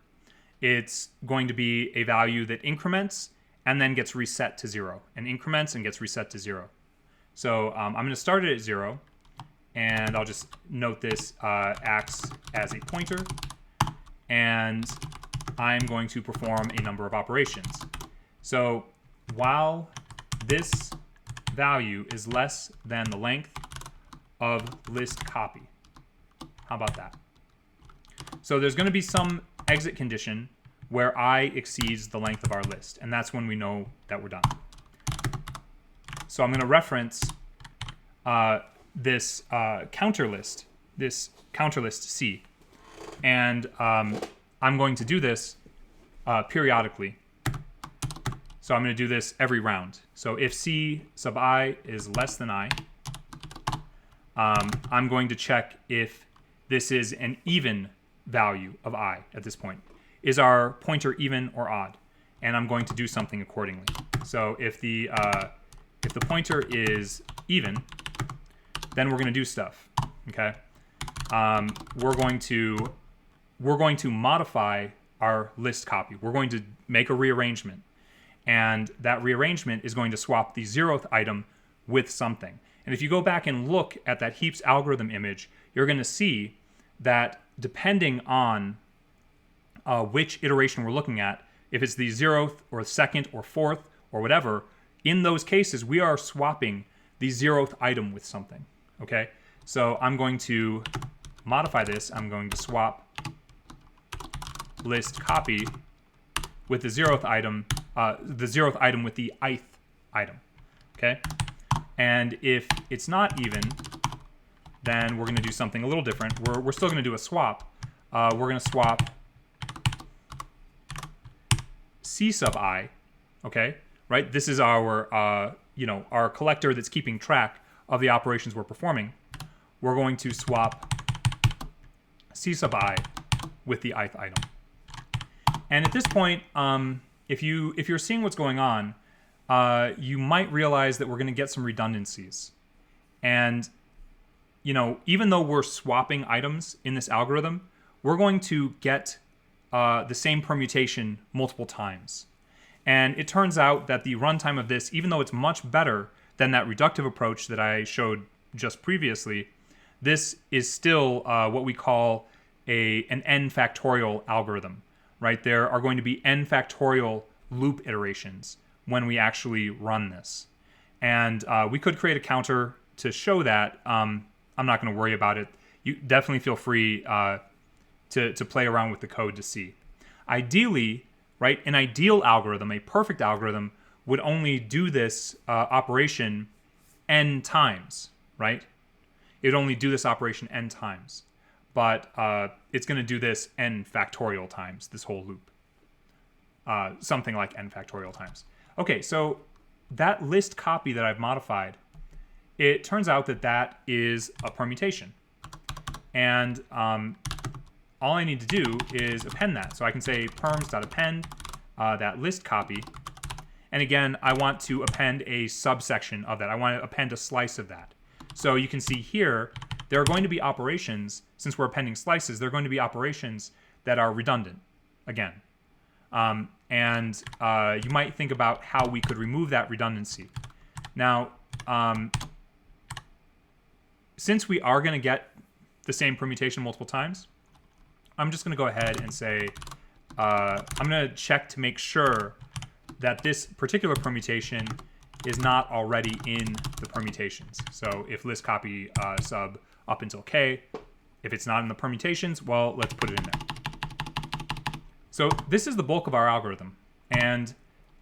It's going to be a value that increments and then gets reset to 0, and increments and gets reset to 0. So I'm going to start it at 0, and I'll just note this acts as a pointer, and I'm going to perform a number of operations. So while this value is less than the length of list copy. How about that? So there's going to be some exit condition where I exceeds the length of our list, and that's when we know that we're done. So I'm going to reference this counter list C, and I'm going to do this periodically. So I'm going to do this every round. So if C sub I is less than I, I'm going to check if this is an even value of I at this point. Is our pointer even or odd? And I'm going to do something accordingly. So if the pointer is even, then we're going to do stuff. Okay, we're going to modify our list copy. We're going to make a rearrangement. And that rearrangement is going to swap the 0th item with something. And if you go back and look at that heaps algorithm image, you're going to see that depending on which iteration we're looking at, if it's the 0th or 2nd or 4th or whatever, in those cases, we are swapping the 0th item with something. Okay? So I'm going to modify this. I'm going to swap list copy with the 0th item, with the ith item. Okay? And if it's not even, then we're going to do something a little different. We're still going to do a swap. We're going to swap C sub I, okay? Right? This is our, our collector that's keeping track of the operations we're performing. We're going to swap C sub I with the ith item. And at this point, if you're seeing what's going on, you might realize that we're going to get some redundancies. And, even though we're swapping items in this algorithm, we're going to get the same permutation multiple times. And it turns out that the runtime of this, even though it's much better than that reductive approach that I showed just previously, this is still what we call an n factorial algorithm, right? There are going to be n factorial loop iterations when we actually run this. And we could create a counter to show that. I'm not going to worry about it. You definitely feel free to play around with the code to see. Ideally, right, an ideal algorithm, a perfect algorithm, would only do this operation n times, right? It would only do this operation n times. But it's going to do this n factorial times, this whole loop. Something like n factorial times. Okay, so that list copy that I've modified, it turns out that that is a permutation. And all I need to do is append that. So I can say perms.append that list copy. And again, I want to append a subsection of that. I want to append a slice of that. So you can see here, there are going to be operations, since we're appending slices, there are going to be operations that are redundant, again. And you might think about how we could remove that redundancy. Now, since we are going to get the same permutation multiple times, I'm just going to go ahead and say, I'm going to check to make sure that this particular permutation is not already in the permutations. So if list copy sub up until k, if it's not in the permutations, well, let's put it in there. So this is the bulk of our algorithm. And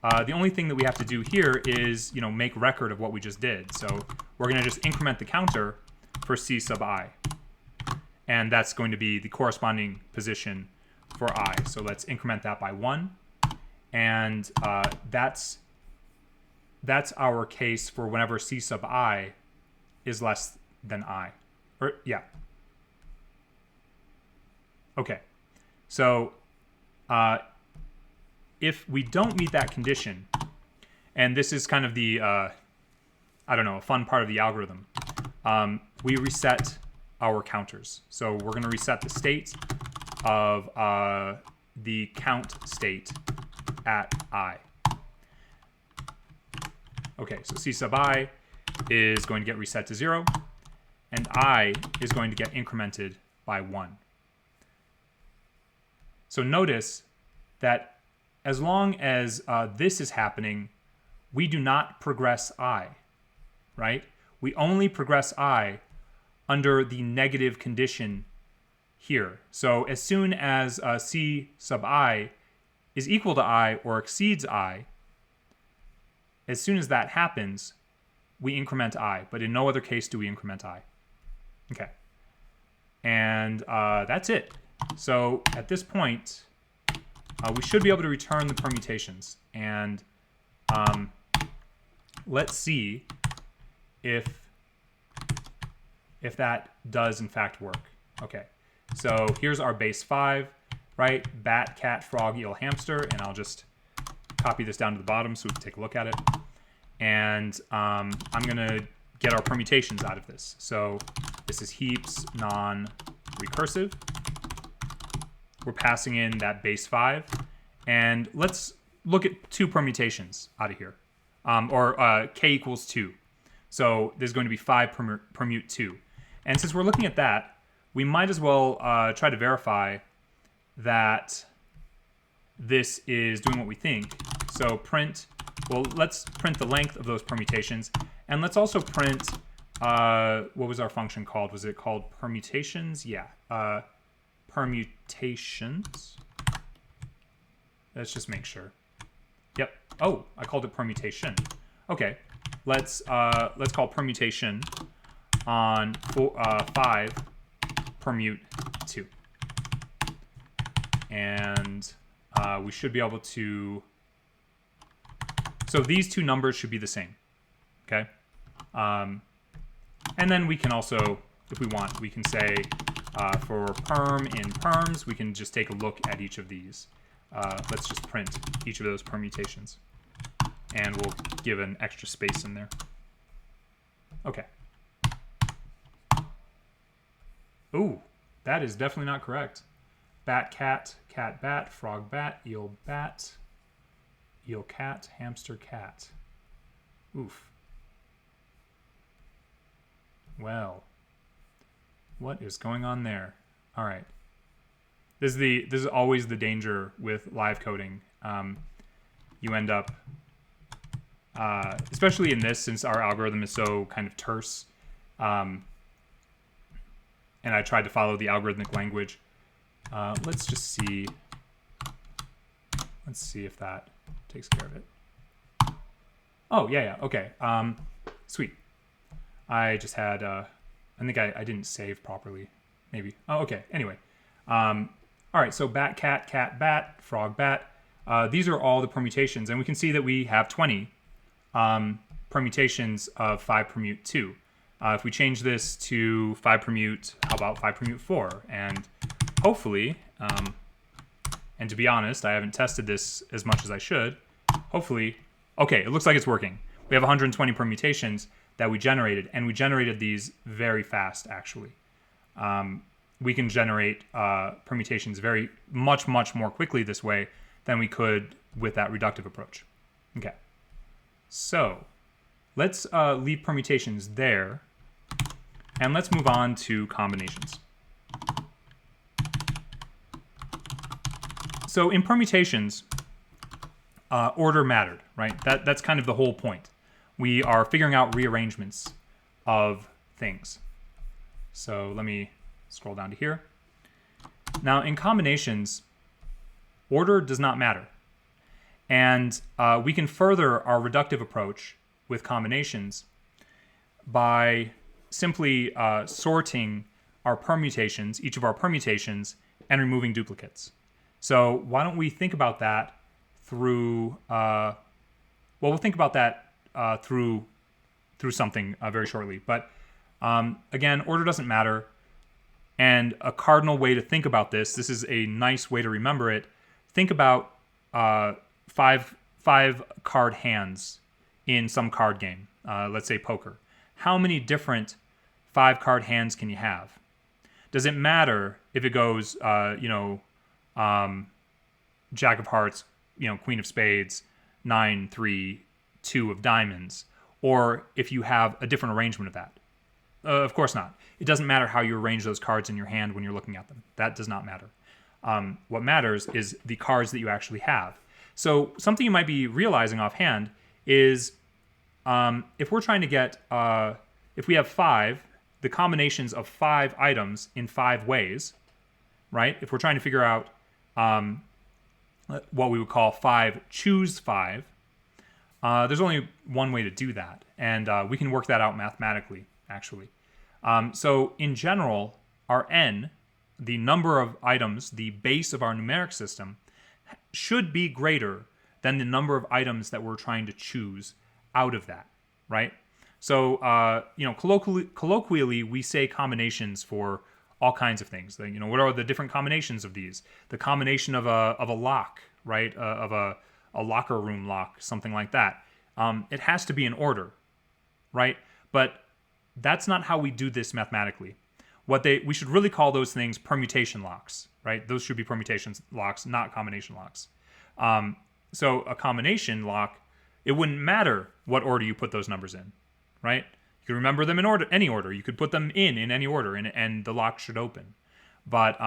the only thing that we have to do here is, make record of what we just did. So we're going to just increment the counter for c sub I. And that's going to be the corresponding position for I. So let's increment that by 1. And that's our case for whenever c sub I is less than I. Or, yeah. Okay. So if we don't meet that condition, and this is kind of the, a fun part of the algorithm, we reset our counters. So we're going to reset the state of the count state at I. Okay, so c sub I is going to get reset to 0, and I is going to get incremented by 1. So notice that as long as this is happening, we do not progress I, right? We only progress I under the negative condition here. So as soon as c sub I is equal to I or exceeds I, as soon as that happens, we increment I, but in no other case do we increment I. Okay. And that's it. So at this point, we should be able to return the permutations. And let's see if that does in fact work. Okay. So here's our base 5, right? Bat, cat, frog, eel, hamster. And I'll just copy this down to the bottom so we can take a look at it. And I'm going to get our permutations out of this. So this is heaps non-recursive. We're passing in that base 5. And let's look at 2 permutations out of here. Or k equals 2. So there's going to be 5 permute 2. And since we're looking at that, we might as well try to verify that this is doing what we think. So print, well, let's print the length of those permutations. And let's also print, what was our function called? Was it called permutations? Yeah, permutations. Let's just make sure. Yep. Oh, I called it permutation. Okay, let's call permutation on 5 permute 2. And we should be able to, so these 2 numbers should be the same, okay? And then we can also, if we want, we can say for perm in perms, we can just take a look at each of these. Let's just print each of those permutations. And we'll give an extra space in there. Okay. Ooh, that is definitely not correct. Bat, cat, cat, bat, frog, bat, eel, cat, hamster, cat. Oof. Well, what is going on there? All right. This is always the danger with live coding. You end up, especially in this, since our algorithm is so kind of terse, and I tried to follow the algorithmic language. Let's just see. Let's see if that takes care of it. Oh, yeah, okay. Sweet. I just had, I think I didn't save properly, maybe. Oh, okay, anyway. All right, so bat, cat, bat, frog, bat. These are all the permutations, and we can see that we have 20 permutations of 5 permute 2. If we change this to 5 permute, how about 5 permute 4? And hopefully, and to be honest, I haven't tested this as much as I should. Hopefully, okay, it looks like it's working. We have 120 permutations that we generated, and we generated these very fast, actually. We can generate permutations much more quickly this way than we could with that reductive approach. Okay, so let's leave permutations there, and let's move on to combinations. So in permutations, order mattered, right? That's kind of the whole point. We are figuring out rearrangements of things. So let me scroll down to here. Now in combinations, order does not matter. And we can further our reductive approach with combinations by simply sorting our permutations, each of our permutations, and removing duplicates. So why don't we think about that through, we'll think about that through something very shortly. But again, order doesn't matter. And a cardinal way to think about this is a nice way to remember it. Think about five card hands in some card game, let's say poker. How many different 5 card hands can you have? Does it matter if it goes, Jack of Hearts, Queen of Spades, 9, 3, 2 of Diamonds, or if you have a different arrangement of that? Of course not. It doesn't matter how you arrange those cards in your hand when you're looking at them. That does not matter. What matters is the cards that you actually have. So something you might be realizing offhand is if we're trying to get, if we have 5, the combinations of 5 items in 5 ways, right? If we're trying to figure out what we would call 5 choose 5, there's only one way to do that. And we can work that out mathematically, actually. So in general, our n, the number of items, the base of our numeric system, should be greater than the number of items that we're trying to choose out of that, right? So, colloquially, we say combinations for all kinds of things. What are the different combinations of these? The combination of a lock, right? Of a locker room lock, something like that. It has to be in order, right? But that's not how we do this mathematically. We should really call those things permutation locks, right? Those should be permutations locks, not combination locks. So a combination lock, it wouldn't matter what order you put those numbers in, right? You can remember them in any order. You could put them in any order, and the lock should open. But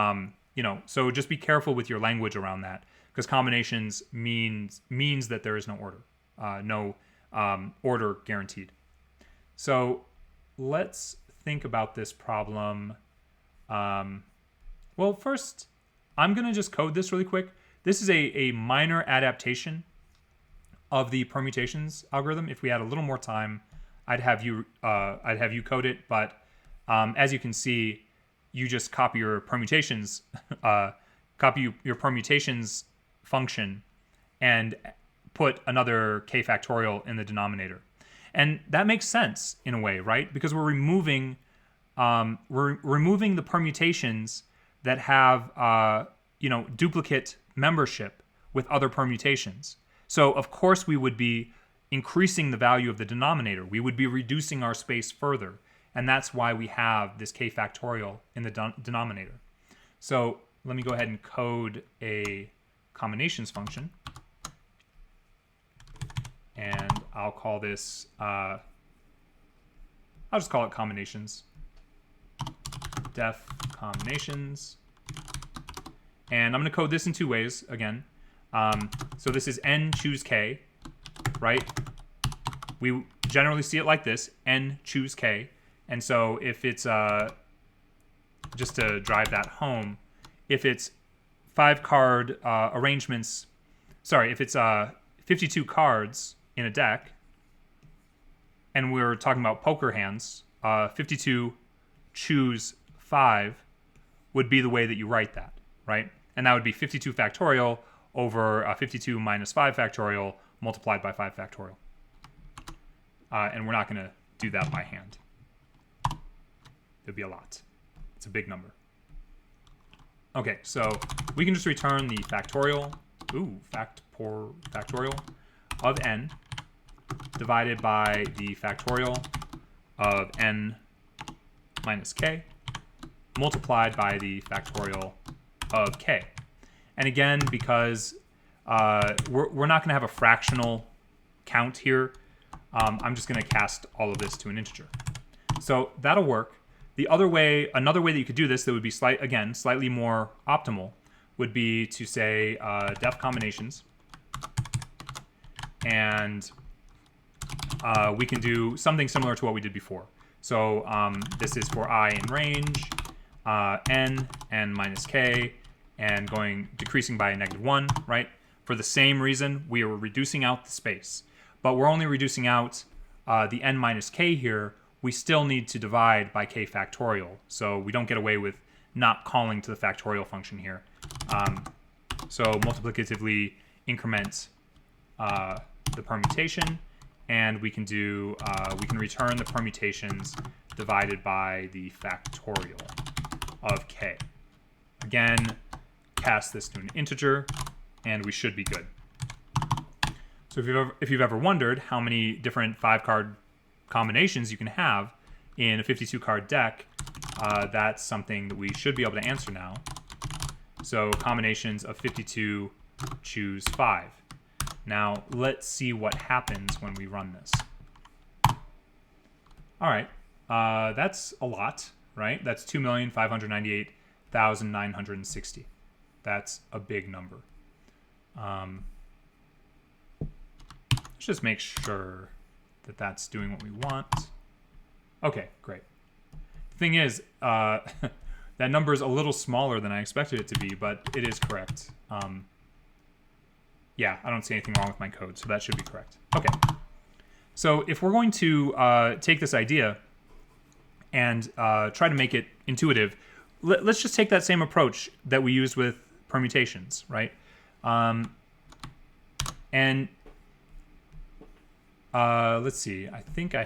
so just be careful with your language around that, because combinations means that there is no order, no order guaranteed. So let's think about this problem. Well, first, I'm going to just code this really quick. This is a minor adaptation of the permutations algorithm. If we had a little more time, I'd have you code it. But as you can see, you just copy your permutations, function, and put another k factorial in the denominator. And that makes sense in a way, right? Because we're removing the permutations that have duplicate membership with other permutations. So of course we would be increasing the value of the denominator. We would be reducing our space further, and that's why we have this k factorial in the denominator. So let me go ahead and code a combinations function. And I'll call this I'll just call it combinations. Def combinations. And I'm going to code this in two ways again. So this is n choose k, right? We generally see it like this, n choose k. And so if it's, just to drive that home, if it's 5 card arrangements, sorry, if it's 52 cards in a deck, and we're talking about poker hands, 52 choose 5 would be the way that you write that, right? And that would be 52 factorial over 52 minus 5 factorial multiplied by 5 factorial. And we're not going to do that by hand. It'd be a lot. It's a big number. Okay, so we can just return the factorial, factorial of n divided by the factorial of n minus k multiplied by the factorial of k. And again, because we're not going to have a fractional count here, I'm just going to cast all of this to an integer. So that'll work. The other way, another way that you could do this that would be slightly more optimal would be to say def combinations, and we can do something similar to what we did before. So this is for I in range, n minus k, and decreasing by a -1, right? For the same reason, we are reducing out the space, but we're only reducing out the n minus k here. We still need to divide by k factorial, so we don't get away with not calling to the factorial function here. So multiplicatively increment the permutation, and we can return the permutations divided by the factorial of k. Again, cast this to an integer, and we should be good. So if you've ever wondered how many different 5-card combinations you can have in a 52-card deck, that's something that we should be able to answer now. So combinations of 52 choose 5. Now let's see what happens when we run this. All right, that's a lot, right? That's 2,598,960. That's a big number. Let's just make sure that that's doing what we want. Okay, great. The thing is, that number is a little smaller than I expected it to be, but it is correct. Yeah, I don't see anything wrong with my code, so that should be correct. Okay, so if we're going to take this idea and try to make it intuitive, let's just take that same approach that we used with permutations, right? And let's see, I think I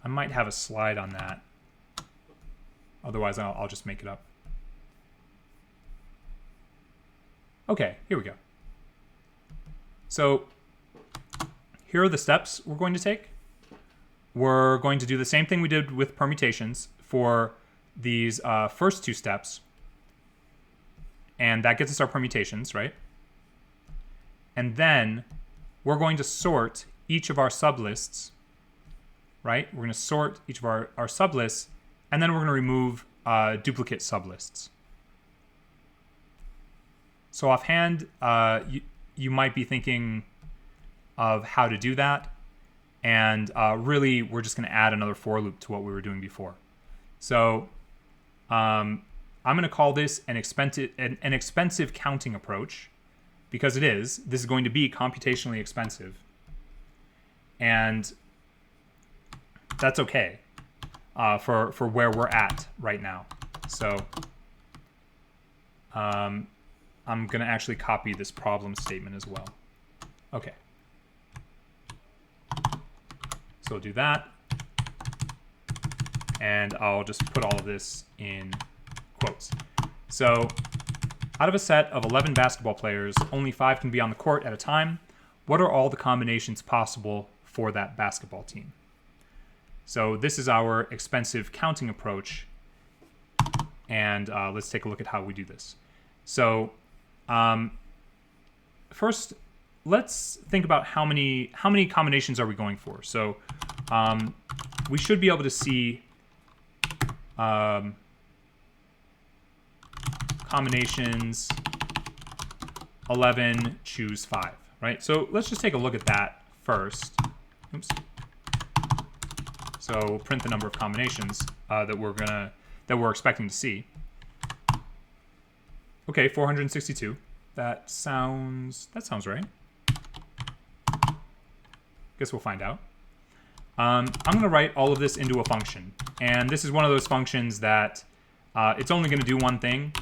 might have a slide on that. Otherwise, I'll just make it up. Okay, here we go. So here are the steps we're going to take. We're going to do the same thing we did with permutations for these first 2 steps. And that gets us our permutations, right? And then we're going to sort each of our sublists, right? We're going to sort each of our sublists, and then we're going to remove duplicate sublists. So offhand, you might be thinking of how to do that, and really we're just going to add another for loop to what we were doing before. So I'm going to call this an expensive counting approach, because this is going to be computationally expensive, and that's okay for where we're at right now. So I'm going to actually copy this problem statement as well. Okay. So we'll do that. And I'll just put all of this in quotes. So out of a set of 11 basketball players, only 5 can be on the court at a time. What are all the combinations possible for that basketball team? So this is our expensive counting approach. And let's take a look at how we do this. So first, let's think about how many combinations are we going for. So we should be able to see combinations 11, choose 5, right? So let's just take a look at that first. Oops. So we'll print the number of combinations that we're expecting to see. Okay, 462. That sounds right. Guess we'll find out. I'm going to write all of this into a function, and this is one of those functions that it's only going to do one thing.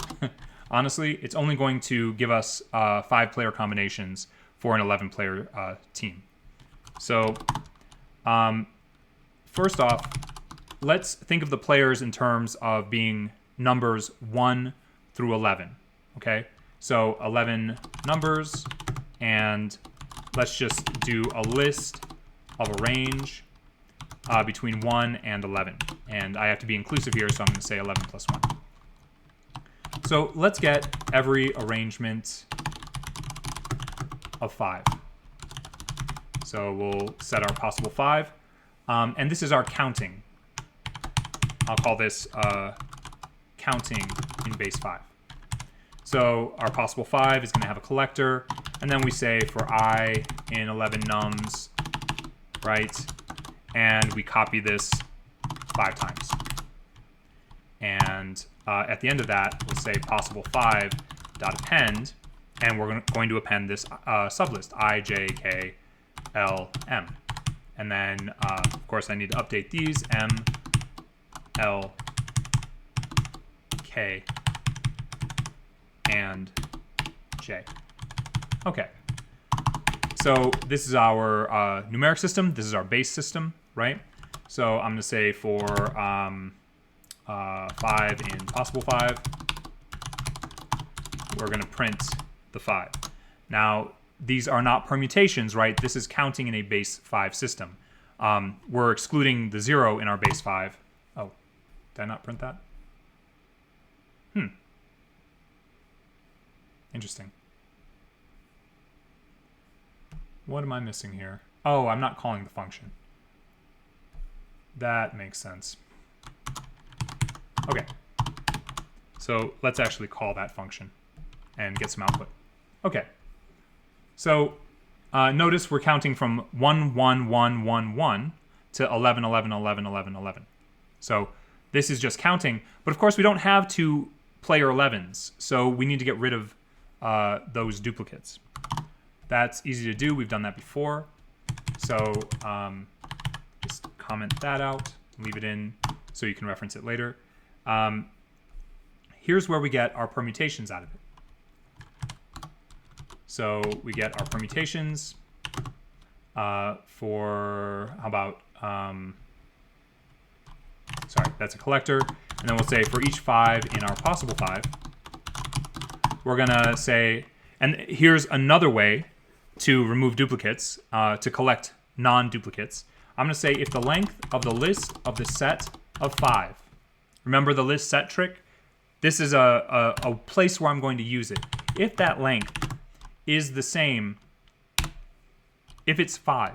Honestly, it's only going to give us 5-player combinations for an 11-player team. So first off, let's think of the players in terms of being numbers 1 through 11. Okay, so 11 numbers, and let's just do a list of a range between 1 and 11. And I have to be inclusive here, so I'm going to say 11 plus 1. So let's get every arrangement of 5. So we'll set our possible 5. And this is our counting. I'll call this counting in base 5. So our possible 5 is going to have a collector. And then we say for I in 11 nums, right? And we copy this 5 times. And at the end of that, we'll say possible 5 dot append, and we're going to append this sublist I, J, K, L, M. And then, of course, I need to update these M, L, K, and J. Okay. So this is our numeric system. This is our base system, right? So I'm going to say for 5 in possible 5, we're going to print the 5. Now, these are not permutations, right? This is counting in a base 5 system. We're excluding the 0 in our base 5. Oh, did I not print that? Interesting. What am I missing here? Oh, I'm not calling the function. That makes sense. Okay. So let's actually call that function and get some output. Okay. So notice we're counting from 1, 1, 1, 1, 1 to 11, 11, 11, 11, 11. So this is just counting. But of course, we don't have 2 player 11s. So we need to get rid of those duplicates. That's easy to do. We've done that before. So just comment that out, leave it in so you can reference it later. Here's where we get our permutations out of it. So we get our permutations for, how about, sorry, that's a collector. And then we'll say for each 5 in our possible 5, we're going to say, and here's another way to remove duplicates, to collect non-duplicates. I'm going to say if the length of the list of the set of 5, remember the list set trick? This is a place where I'm going to use it. If that length is the same, if it's 5,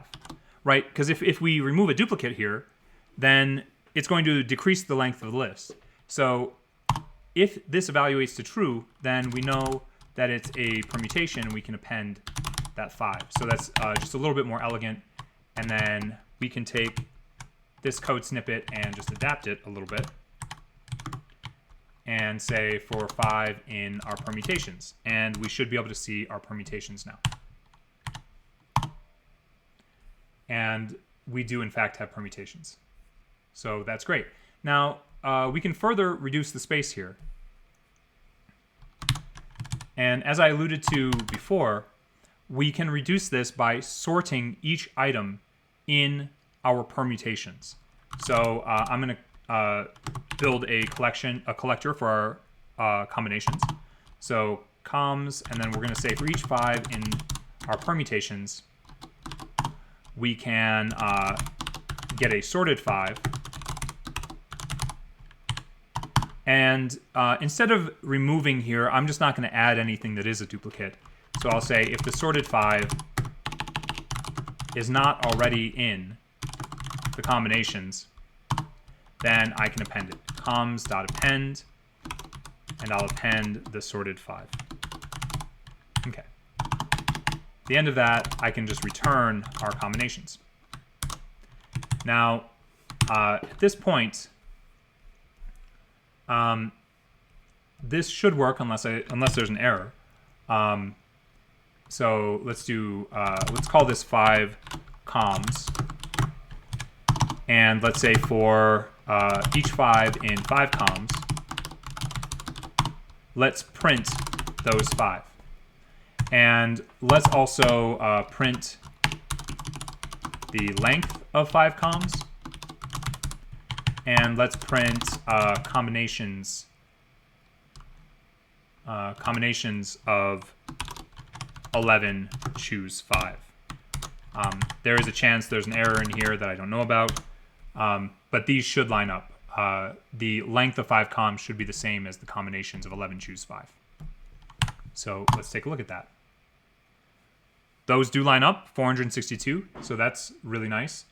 right? Because if we remove a duplicate here, then it's going to decrease the length of the list. So if this evaluates to true, then we know that it's a permutation and we can append that 5. So that's just a little bit more elegant. And then we can take this code snippet and just adapt it a little bit and say for 5 in our permutations. And we should be able to see our permutations now. And we do, in fact, have permutations. So that's great. Now, we can further reduce the space here. And as I alluded to before, we can reduce this by sorting each item in our permutations. So I'm going to build a collector for our combinations. So comms, and then we're going to say for each 5 in our permutations, we can get a sorted 5. And instead of removing here, I'm just not going to add anything that is a duplicate. So I'll say if the sorted 5 is not already in the combinations, then I can append it. Coms.append, and I'll append the sorted 5. Okay. At the end of that, I can just return our combinations. Now, at this point, this should work unless there's an error. So let's do let's call this 5 coms, and let's say for each 5 in 5 coms, let's print those 5, and let's also print the length of 5 coms, and let's print combinations of 11 choose 5. There is a chance there's an error in here that I don't know about, but these should line up. The length of 5 coms should be the same as the combinations of 11 choose 5. So let's take a look at that. Those do line up, 462, so that's really nice.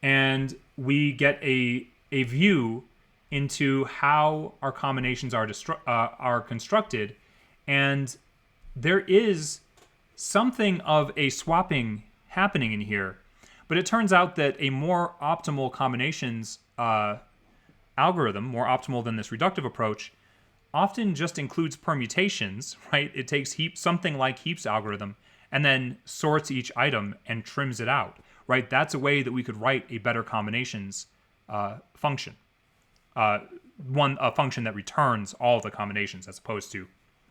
And we get a view into how our combinations are constructed, and there is something of a swapping happening in here, but it turns out that a more optimal combinations algorithm, more optimal than this reductive approach, often just includes permutations, right? It takes something like Heap's algorithm and then sorts each item and trims it out, right? That's a way that we could write a better combinations function. A function that returns all the combinations as opposed to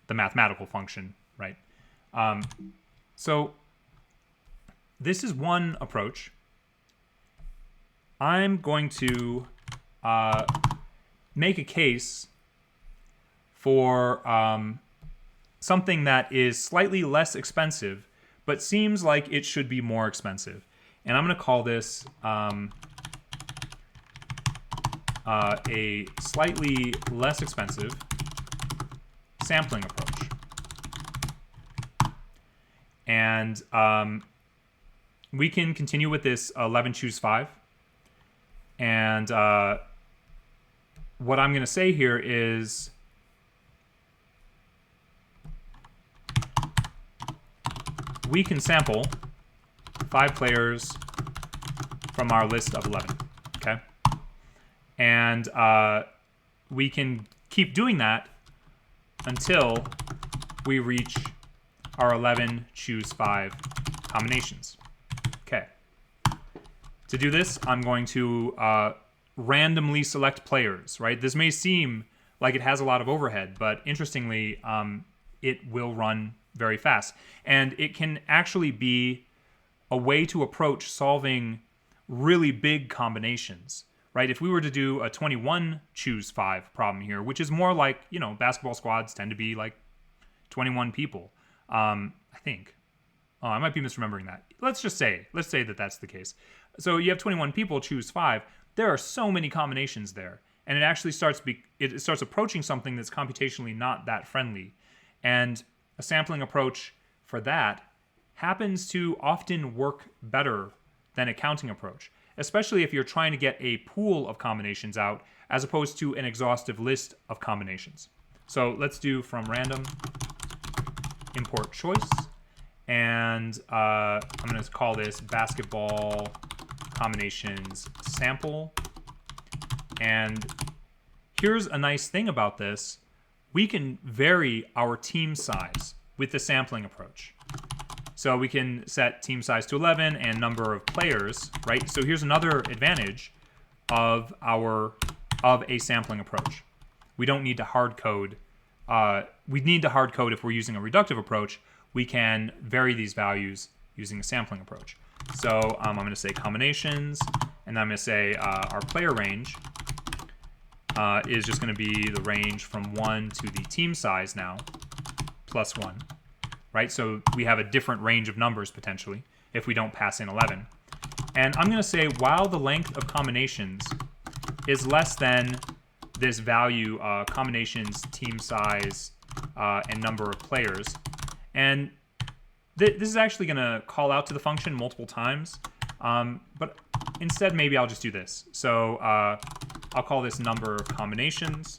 the mathematical function, right? So this is one approach. I'm going to make a case for something that is slightly less expensive, but seems like it should be more expensive. And I'm going to call this a slightly less expensive sampling approach. And we can continue with this 11 choose 5. And what I'm going to say here is we can sample 5 players from our list of 11, okay? And we can keep doing that until we reach our 11 choose 5 combinations. Okay. To do this, I'm going to randomly select players, right? This may seem like it has a lot of overhead, but interestingly, it will run very fast. And it can actually be a way to approach solving really big combinations, right? If we were to do a 21 choose 5 problem here, which is more like, basketball squads tend to be like 21 people, I think. Oh, I might be misremembering that. Let's say that that's the case. So you have 21 people choose 5. There are so many combinations there, and it actually starts approaching something that's computationally not that friendly. And a sampling approach for that happens to often work better than a counting approach, especially if you're trying to get a pool of combinations out as opposed to an exhaustive list of combinations. So let's do from random import choice, and I'm going to call this basketball combinations sample. And here's a nice thing about this. We can vary our team size with the sampling approach. So we can set team size to 11 and number of players, right? So here's another advantage of a sampling approach. We don't need to hard code. We need to hard code if we're using a reductive approach. We can vary these values using a sampling approach. So I'm going to say combinations, and I'm going to say our player range is just going to be the range from 1 to the team size now, plus 1, right? So we have a different range of numbers potentially if we don't pass in 11. And I'm going to say while the length of combinations is less than this value, combinations, team size, and number of players. And this is actually going to call out to the function multiple times. But instead, maybe I'll just do this. So I'll call this number of combinations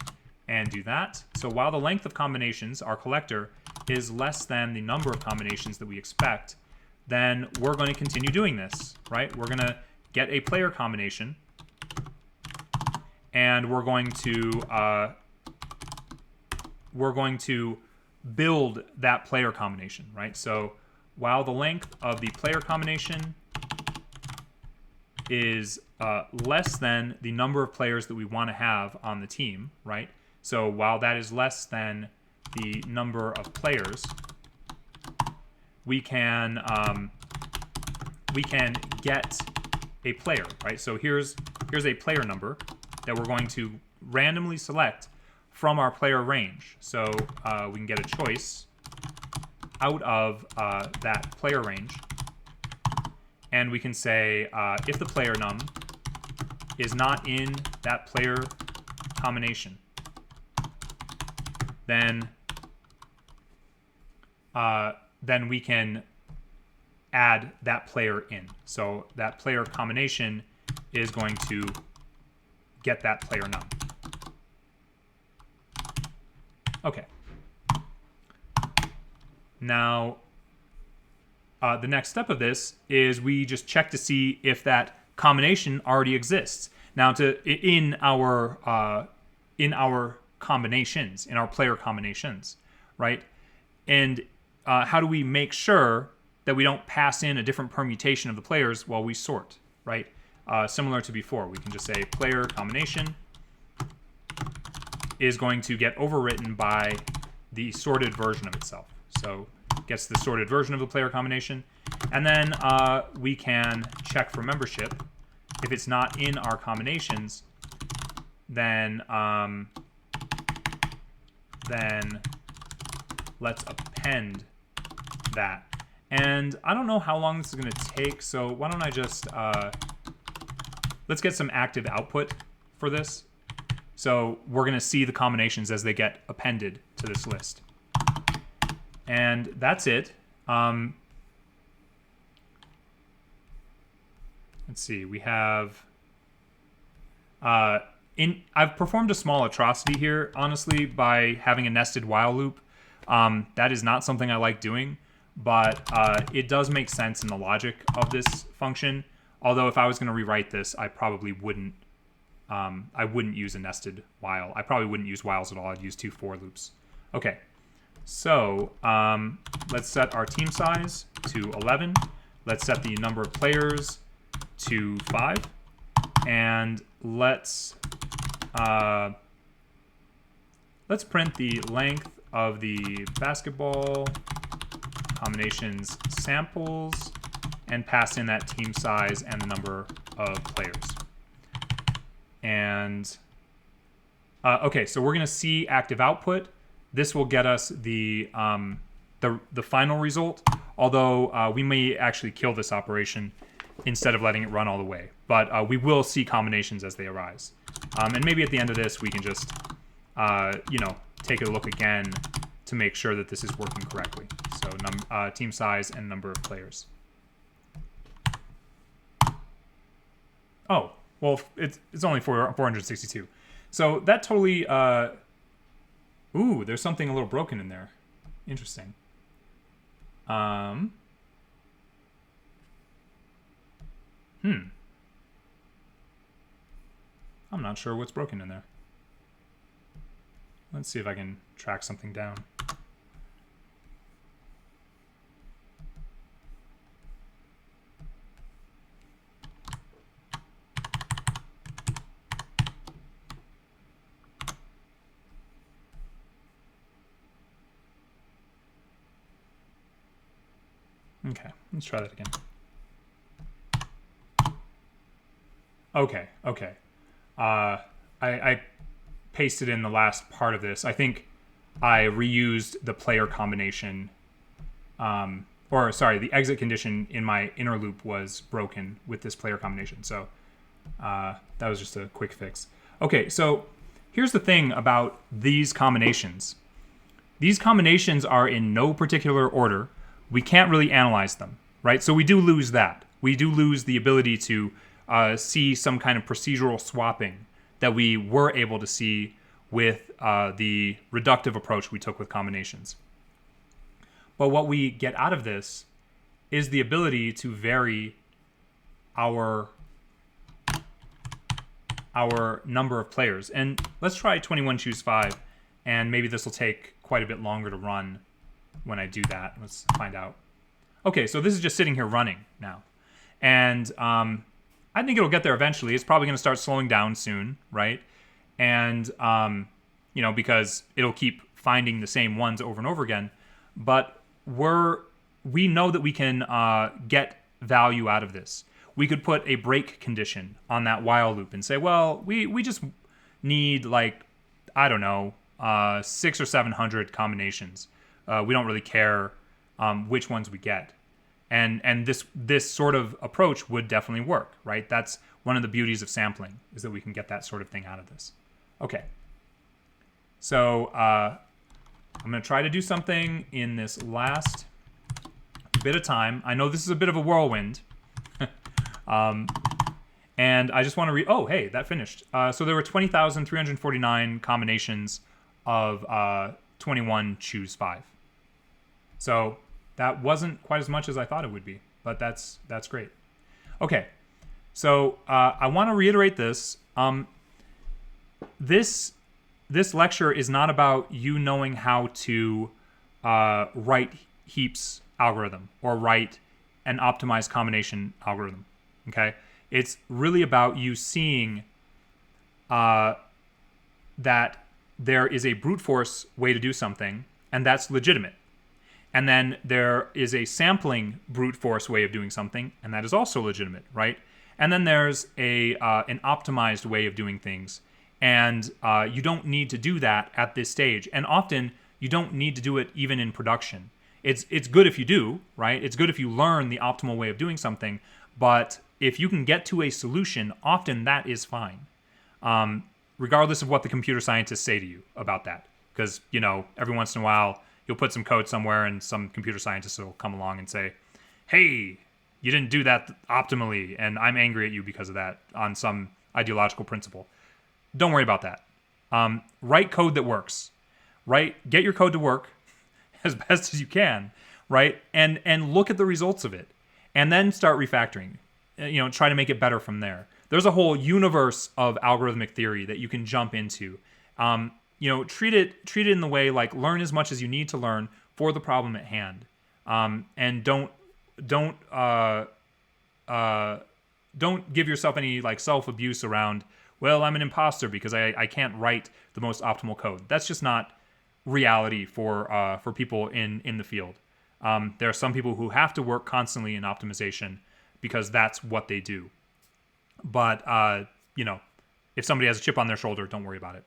and do that. So while the length of combinations, our collector, is less than the number of combinations that we expect, then we're going to continue doing this, right? We're going to get a player combination, and we're going to build that player combination, right? So while the length of the player combination is less than the number of players that we want to have on the team, right? So while that is less than the number of players, we can get a player, right? So here's a player number that we're going to randomly select from our player range. So we can get a choice out of that player range, and we can say if the player num is not in that player combination, then we can add that player in. So that player combination is going to get that player num. Okay. Now, the next step of this is we just check to see if that combination already exists. Now, in our combinations, in our player combinations, right? And how do we make sure that we don't pass in a different permutation of the players while we sort, right? Similar to before, we can just say player combination is going to get overwritten by the sorted version of itself. So it gets the sorted version of the player combination. And then we can check for membership. If it's not in our combinations, then let's append that. And I don't know how long this is going to take, so why don't I just let's get some active output for this. So we're going to see the combinations as they get appended to this list. And that's it. Let's see, we have I've performed a small atrocity here, honestly, by having a nested while loop. That is not something I like doing, but it does make sense in the logic of this function. Although if I was going to rewrite this, I probably wouldn't. I wouldn't use a nested while. I probably wouldn't use whiles at all. I'd use 2 for loops. Okay, so let's set our team size to 11. Let's set the number of players to 5, and let's print the length of the basketball combinations samples and pass in that team size and the number of players. And okay, so we're going to see active output. This will get us the final result, although we may actually kill this operation instead of letting it run all the way. But we will see combinations as they arise. And maybe at the end of this, we can just take a look again to make sure that this is working correctly. So team size and number of players. Oh, well, it's only 462. So that totally... ooh, there's something a little broken in there. Interesting. I'm not sure what's broken in there. Let's see if I can track something down. Okay, let's try that again. Okay. I pasted in the last part of this. I think I reused the player combination, the exit condition in my inner loop was broken with this player combination. So that was just a quick fix. Okay, so here's the thing about these combinations. These combinations are in no particular order. We can't really analyze them, right? So we do lose that. We do lose the ability to see some kind of procedural swapping that we were able to see with the reductive approach we took with combinations. But what we get out of this is the ability to vary our number of players. And let's try 21 choose 5, and maybe this will take quite a bit longer to run when I do that. Let's find out. Okay, so this is just sitting here running now. And I think it'll get there eventually. It's probably going to start slowing down soon, right? And, you know, because it'll keep finding the same ones over and over again. But we know that we can get value out of this. We could put a break condition on that while loop and say, well, we just need, like, I don't know, 600 or 700 combinations. We don't really care which ones we get. And this sort of approach would definitely work, right? That's one of the beauties of sampling, is that we can get that sort of thing out of this. Okay. So I'm going to try to do something in this last bit of time. I know this is a bit of a whirlwind. And I just want to read... Oh, hey, that finished. So there were 20,349 combinations of 21 choose 5. So that wasn't quite as much as I thought it would be, but that's great. Okay, so I want to reiterate this. This lecture is not about you knowing how to write Heap's algorithm or write an optimized combination algorithm. Okay, it's really about you seeing that there is a brute force way to do something, and that's legitimate. And then there is a sampling brute force way of doing something, and that is also legitimate, right? And then there's an optimized way of doing things, and you don't need to do that at this stage. And often you don't need to do it even in production. It's good if you do, right? It's good if you learn the optimal way of doing something, but if you can get to a solution, often that is fine, regardless of what the computer scientists say to you about that. Because, you know, every once in a while, you'll put some code somewhere and some computer scientist will come along and say, hey, you didn't do that optimally, and I'm angry at you because of that on some ideological principle. Don't worry about that. Write code that works. Get your code to work as best as you can, right? And look at the results of it. And then start refactoring. You know, try to make it better from there. There's a whole universe of algorithmic theory that you can jump into. You know, treat it in the way, like, learn as much as you need to learn for the problem at hand, and don't give yourself any, like, self-abuse around, well, I'm an imposter because I can't write the most optimal code. That's just not reality for people in the field. There are some people who have to work constantly in optimization because that's what they do. But you know, if somebody has a chip on their shoulder, don't worry about it.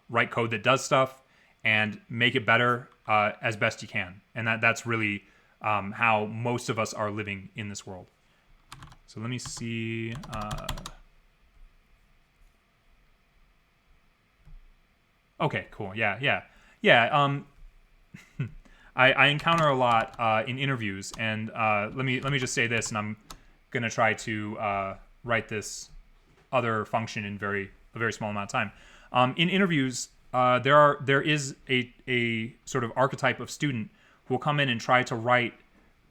Write code that does stuff and make it better as best you can. And that's really how most of us are living in this world. So let me see. Okay, cool. Yeah. I encounter a lot in interviews, and let me just say this, and I'm gonna try to write this other function in a very small amount of time. In interviews, there is a sort of archetype of student who will come in and try to write,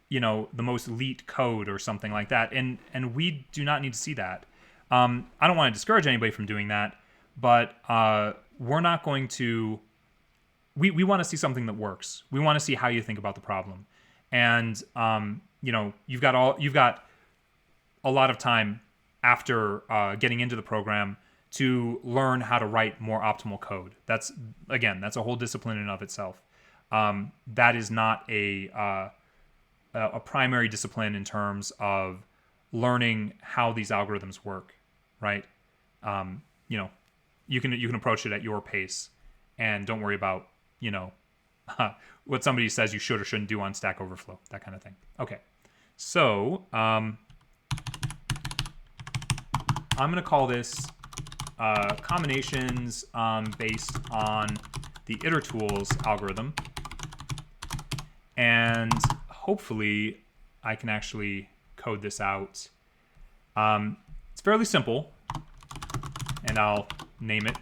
you know, the most elite code or something like that, and we do not need to see that. I don't want to discourage anybody from doing that, but we're not going to. We want to see something that works. We want to see how you think about the problem, and you know, you've got a lot of time after getting into the program to learn how to write more optimal code. That's a whole discipline in and of itself. That is not a primary discipline in terms of learning how these algorithms work, right? You know, you can approach it at your pace, and don't worry about, you know, what somebody says you should or shouldn't do on Stack Overflow, that kind of thing. Okay, so I'm going to call this combinations based on the Itertools algorithm, and hopefully I can actually code this out. It's fairly simple, and I'll name it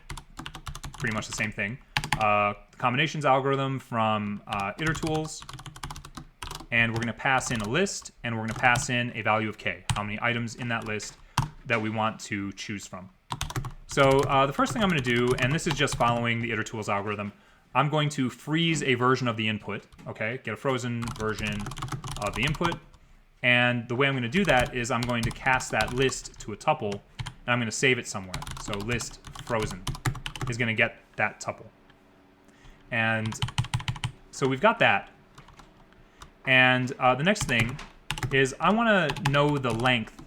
pretty much the same thing. Combinations algorithm from Itertools, and we're going to pass in a list, and we're going to pass in a value of k, how many items in that list that we want to choose from. So the first thing I'm going to do, and this is just following the Itertools algorithm, I'm going to freeze a version of the input, okay? Get a frozen version of the input. And the way I'm going to do that is I'm going to cast that list to a tuple, and I'm going to save it somewhere. So list frozen is going to get that tuple. And so we've got that. And the next thing is I want to know the length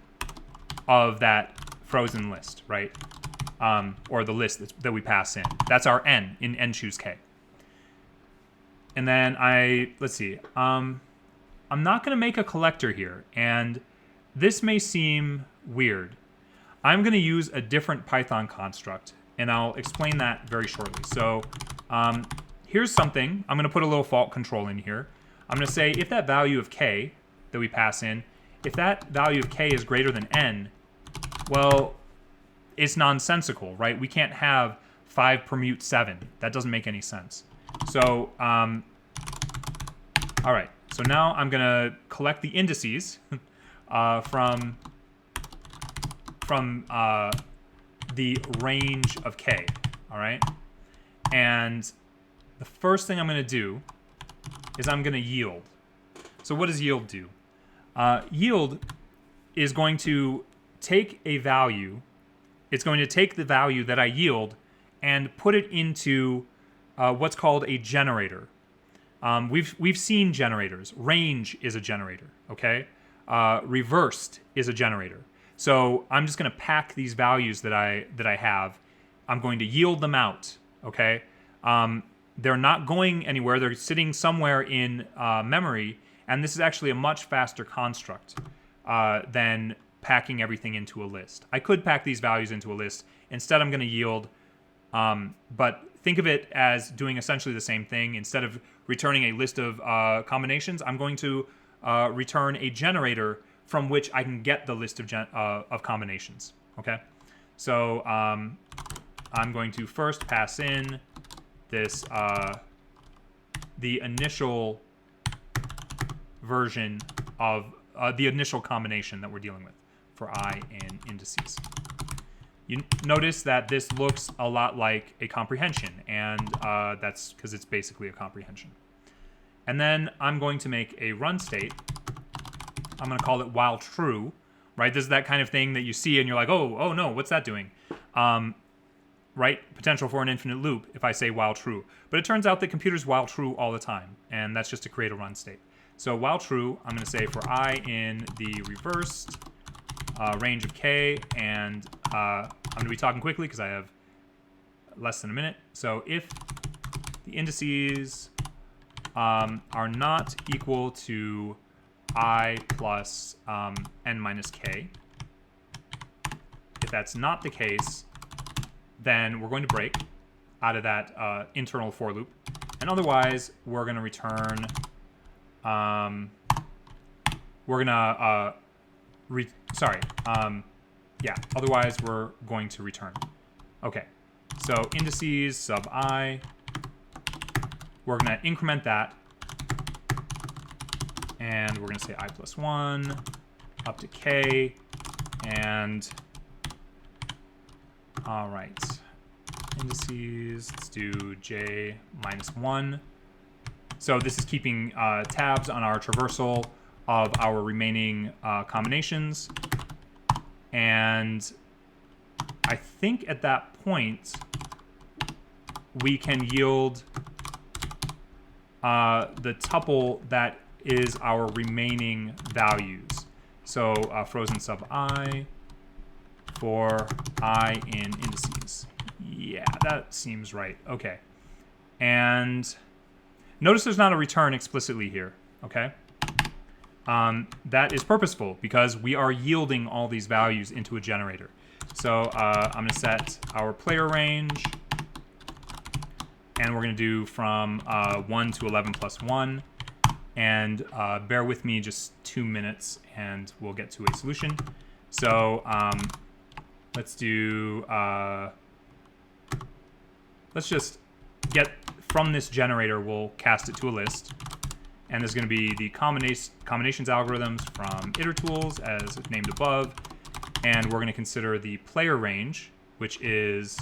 of that frozen list, right? Or the list that we pass in. That's our n in n choose k. And then let's see. I'm not going to make a collector here, and this may seem weird. I'm going to use a different Python construct, and I'll explain that very shortly. So here's something. I'm going to put a little fault control in here. I'm going to say if that value of k that we pass in, if that value of k is greater than n, well, it's nonsensical, right? We can't have 5 permute 7. That doesn't make any sense. So, all right. So now I'm going to collect the indices from the range of k, all right? And the first thing I'm going to do is I'm going to yield. So what does yield do? Yield is going to take a value. It's going to take the value that I yield and put it into what's called a generator. We've seen generators. Range is a generator, okay? Reversed is a generator. So I'm just going to pack these values that I have. I'm going to yield them out, okay? They're not going anywhere. They're sitting somewhere in memory, and this is actually a much faster construct than packing everything into a list. I could pack these values into a list. Instead, I'm going to yield, but think of it as doing essentially the same thing. Instead of returning a list of combinations, I'm going to return a generator from which I can get the list of combinations, okay? So I'm going to first pass in this, the initial version of the initial combination that we're dealing with for I in indices. You notice that this looks a lot like a comprehension, and that's because it's basically a comprehension. And then I'm going to make a run state. I'm going to call it while true, right? This is that kind of thing that you see and you're like, oh no, what's that doing? Right? Potential for an infinite loop if I say while true. But it turns out that computers while true all the time, and that's just to create a run state. So while true, I'm going to say for I in the reversed range of k, and I'm going to be talking quickly because I have less than a minute. So if the indices are not equal to I plus n minus k, if that's not the case, then we're going to break out of that internal for loop, and otherwise we're going to return. Otherwise we're going to return. Okay, so indices sub I, we're going to increment that, and we're going to say I plus 1 up to k, and all right, indices, let's do j minus 1. So this is keeping tabs on our traversal of our remaining combinations. And I think at that point, we can yield the tuple that is our remaining values. So frozen sub I for I in indices. Yeah, that seems right. Okay. And notice there's not a return explicitly here, okay? That is purposeful because we are yielding all these values into a generator. So I'm going to set our player range, and we're going to do from 1 to 11 plus 1. And bear with me just 2 minutes, and we'll get to a solution. So let's do, let's just get from this generator, we'll cast it to a list. And there's going to be the combinations algorithms from Itertools as named above. And we're going to consider the player range, which is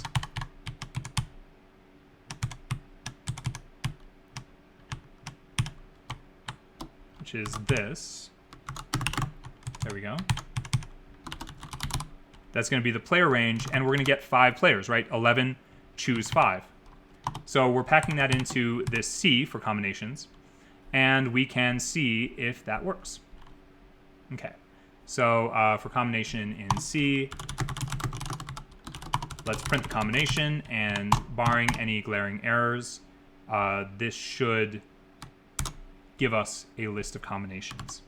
this. There we go. That's going to be the player range, and we're going to get 5 players, right? 11, choose 5. So we're packing that into this C for combinations, and we can see if that works. Okay, so for combination in C, let's print the combination, and barring any glaring errors, this should give us a list of combinations.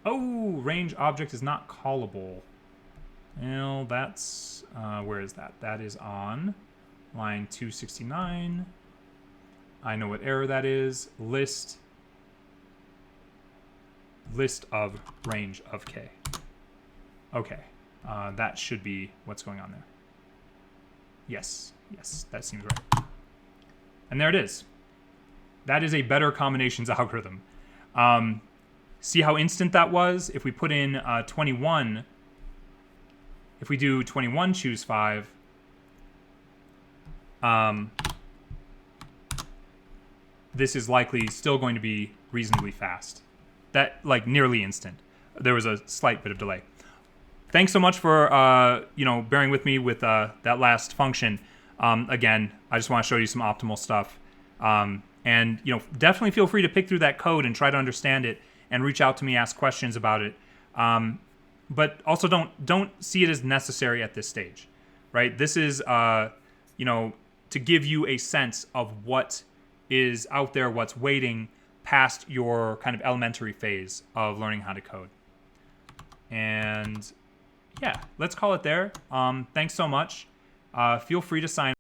Oh, range object is not callable. Well, that's, where is that? That is on line 269. I know what error that is. List of range of K. Okay, that should be what's going on there. Yes, that seems right. And there it is. That is a better combinations algorithm. See how instant that was? If we put in 21, if we do 21 choose 5, this is likely still going to be reasonably fast. That, like, nearly instant. There was a slight bit of delay. Thanks so much for bearing with me with that last function. Again, I just want to show you some optimal stuff. And definitely feel free to pick through that code and try to understand it, and reach out to me, ask questions about it. But also don't see it as necessary at this stage, right? This is to give you a sense of what is out there, what's waiting past your kind of elementary phase of learning how to code. And yeah, let's call it there. Thanks so much. Feel free to sign